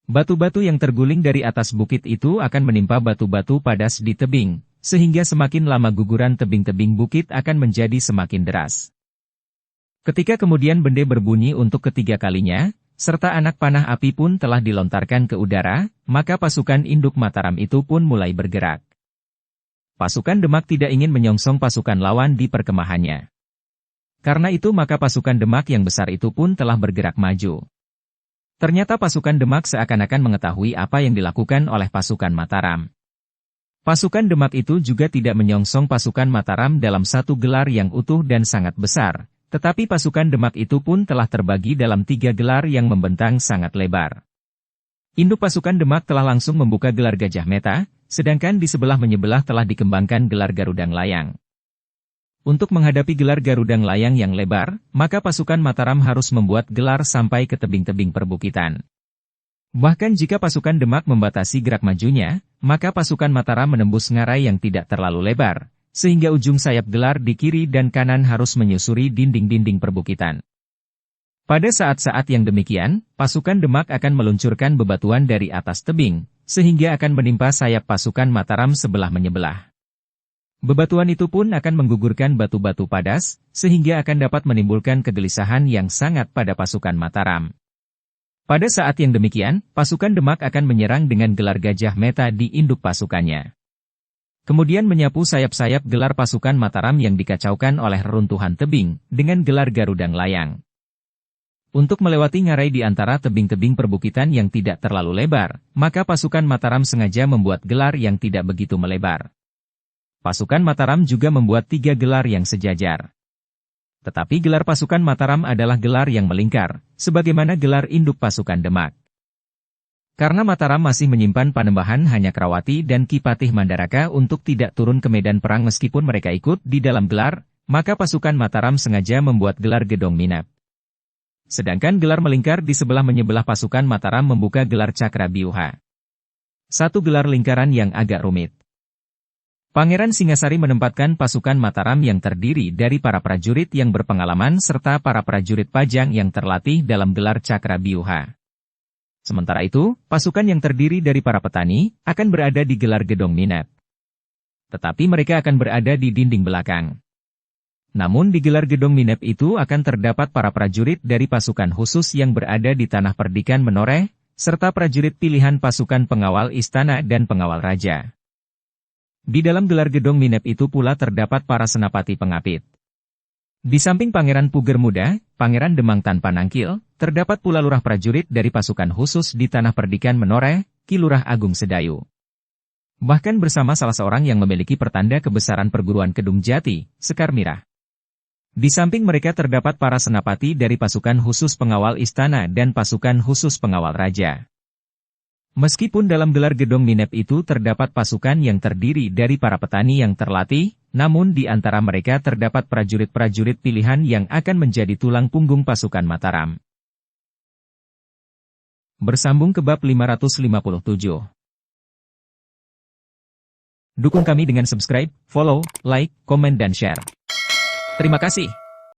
[SPEAKER 1] Batu-batu yang terguling dari atas bukit itu akan menimpa batu-batu padas di tebing, sehingga semakin lama guguran tebing-tebing bukit akan menjadi semakin deras. Ketika kemudian bende berbunyi untuk ketiga kalinya, serta anak panah api pun telah dilontarkan ke udara, maka pasukan induk Mataram itu pun mulai bergerak. Pasukan Demak tidak ingin menyongsong pasukan lawan di perkemahannya. Karena itu maka pasukan Demak yang besar itu pun telah bergerak maju. Ternyata pasukan Demak seakan-akan mengetahui apa yang dilakukan oleh pasukan Mataram. Pasukan Demak itu juga tidak menyongsong pasukan Mataram dalam satu gelar yang utuh dan sangat besar, tetapi pasukan Demak itu pun telah terbagi dalam 3 gelar yang membentang sangat lebar. Induk pasukan Demak telah langsung membuka gelar Gajah Meta, sedangkan di sebelah menyebelah telah dikembangkan gelar Garudang Layang. Untuk menghadapi gelar Garudang Layang yang lebar, maka pasukan Mataram harus membuat gelar sampai ke tebing-tebing perbukitan. Bahkan jika pasukan Demak membatasi gerak majunya, maka pasukan Mataram menembus ngarai yang tidak terlalu lebar, sehingga ujung sayap gelar di kiri dan kanan harus menyusuri dinding-dinding perbukitan. Pada saat-saat yang demikian, pasukan Demak akan meluncurkan bebatuan dari atas tebing, sehingga akan menimpa sayap pasukan Mataram sebelah menyebelah. Bebatuan itu pun akan menggugurkan batu-batu padas, sehingga akan dapat menimbulkan kegelisahan yang sangat pada pasukan Mataram. Pada saat yang demikian, pasukan Demak akan menyerang dengan gelar Gajah Meta di induk pasukannya. Kemudian menyapu sayap-sayap gelar pasukan Mataram yang dikacaukan oleh reruntuhan tebing, dengan gelar Garudang Layang. Untuk melewati ngarai di antara tebing-tebing perbukitan yang tidak terlalu lebar, maka pasukan Mataram sengaja membuat gelar yang tidak begitu melebar. Pasukan Mataram juga membuat 3 gelar yang sejajar. Tetapi gelar pasukan Mataram adalah gelar yang melingkar, sebagaimana gelar induk pasukan Demak. Karena Mataram masih menyimpan Panembahan hanya Krawati dan Ki Patih Mandaraka untuk tidak turun ke medan perang meskipun mereka ikut di dalam gelar, maka pasukan Mataram sengaja membuat gelar Gedong Minap. Sedangkan gelar melingkar di sebelah menyebelah pasukan Mataram membuka gelar Cakra Biuha. Satu gelar lingkaran yang agak rumit. Pangeran Singasari menempatkan pasukan Mataram yang terdiri dari para prajurit yang berpengalaman serta para prajurit Pajang yang terlatih dalam gelar Cakra Biuha. Sementara itu, pasukan yang terdiri dari para petani akan berada di gelar Gedong Minap. Tetapi mereka akan berada di dinding belakang. Namun di gelar Gedong Minap itu akan terdapat para prajurit dari pasukan khusus yang berada di Tanah Perdikan Menoreh, serta prajurit pilihan pasukan pengawal istana dan pengawal raja. Di dalam gelar Gedong Minap itu pula terdapat para senapati pengapit. Di samping Pangeran Puger Muda, Pangeran Demang Tanpa Nangkil, terdapat pula lurah prajurit dari pasukan khusus di Tanah Perdikan Menoreh, Ki Lurah Agung Sedayu. Bahkan bersama salah seorang yang memiliki pertanda kebesaran perguruan Kedung Jati, Sekar Mirah. Di samping mereka terdapat para senapati dari pasukan khusus pengawal istana dan pasukan khusus pengawal raja. Meskipun dalam gelar Gedong Minep itu terdapat pasukan yang terdiri dari para petani yang terlatih, namun di antara mereka terdapat prajurit-prajurit pilihan yang akan menjadi tulang punggung pasukan Mataram. Bersambung ke bab 557. Dukung kami dengan subscribe, follow, like, komen dan share. Terima kasih.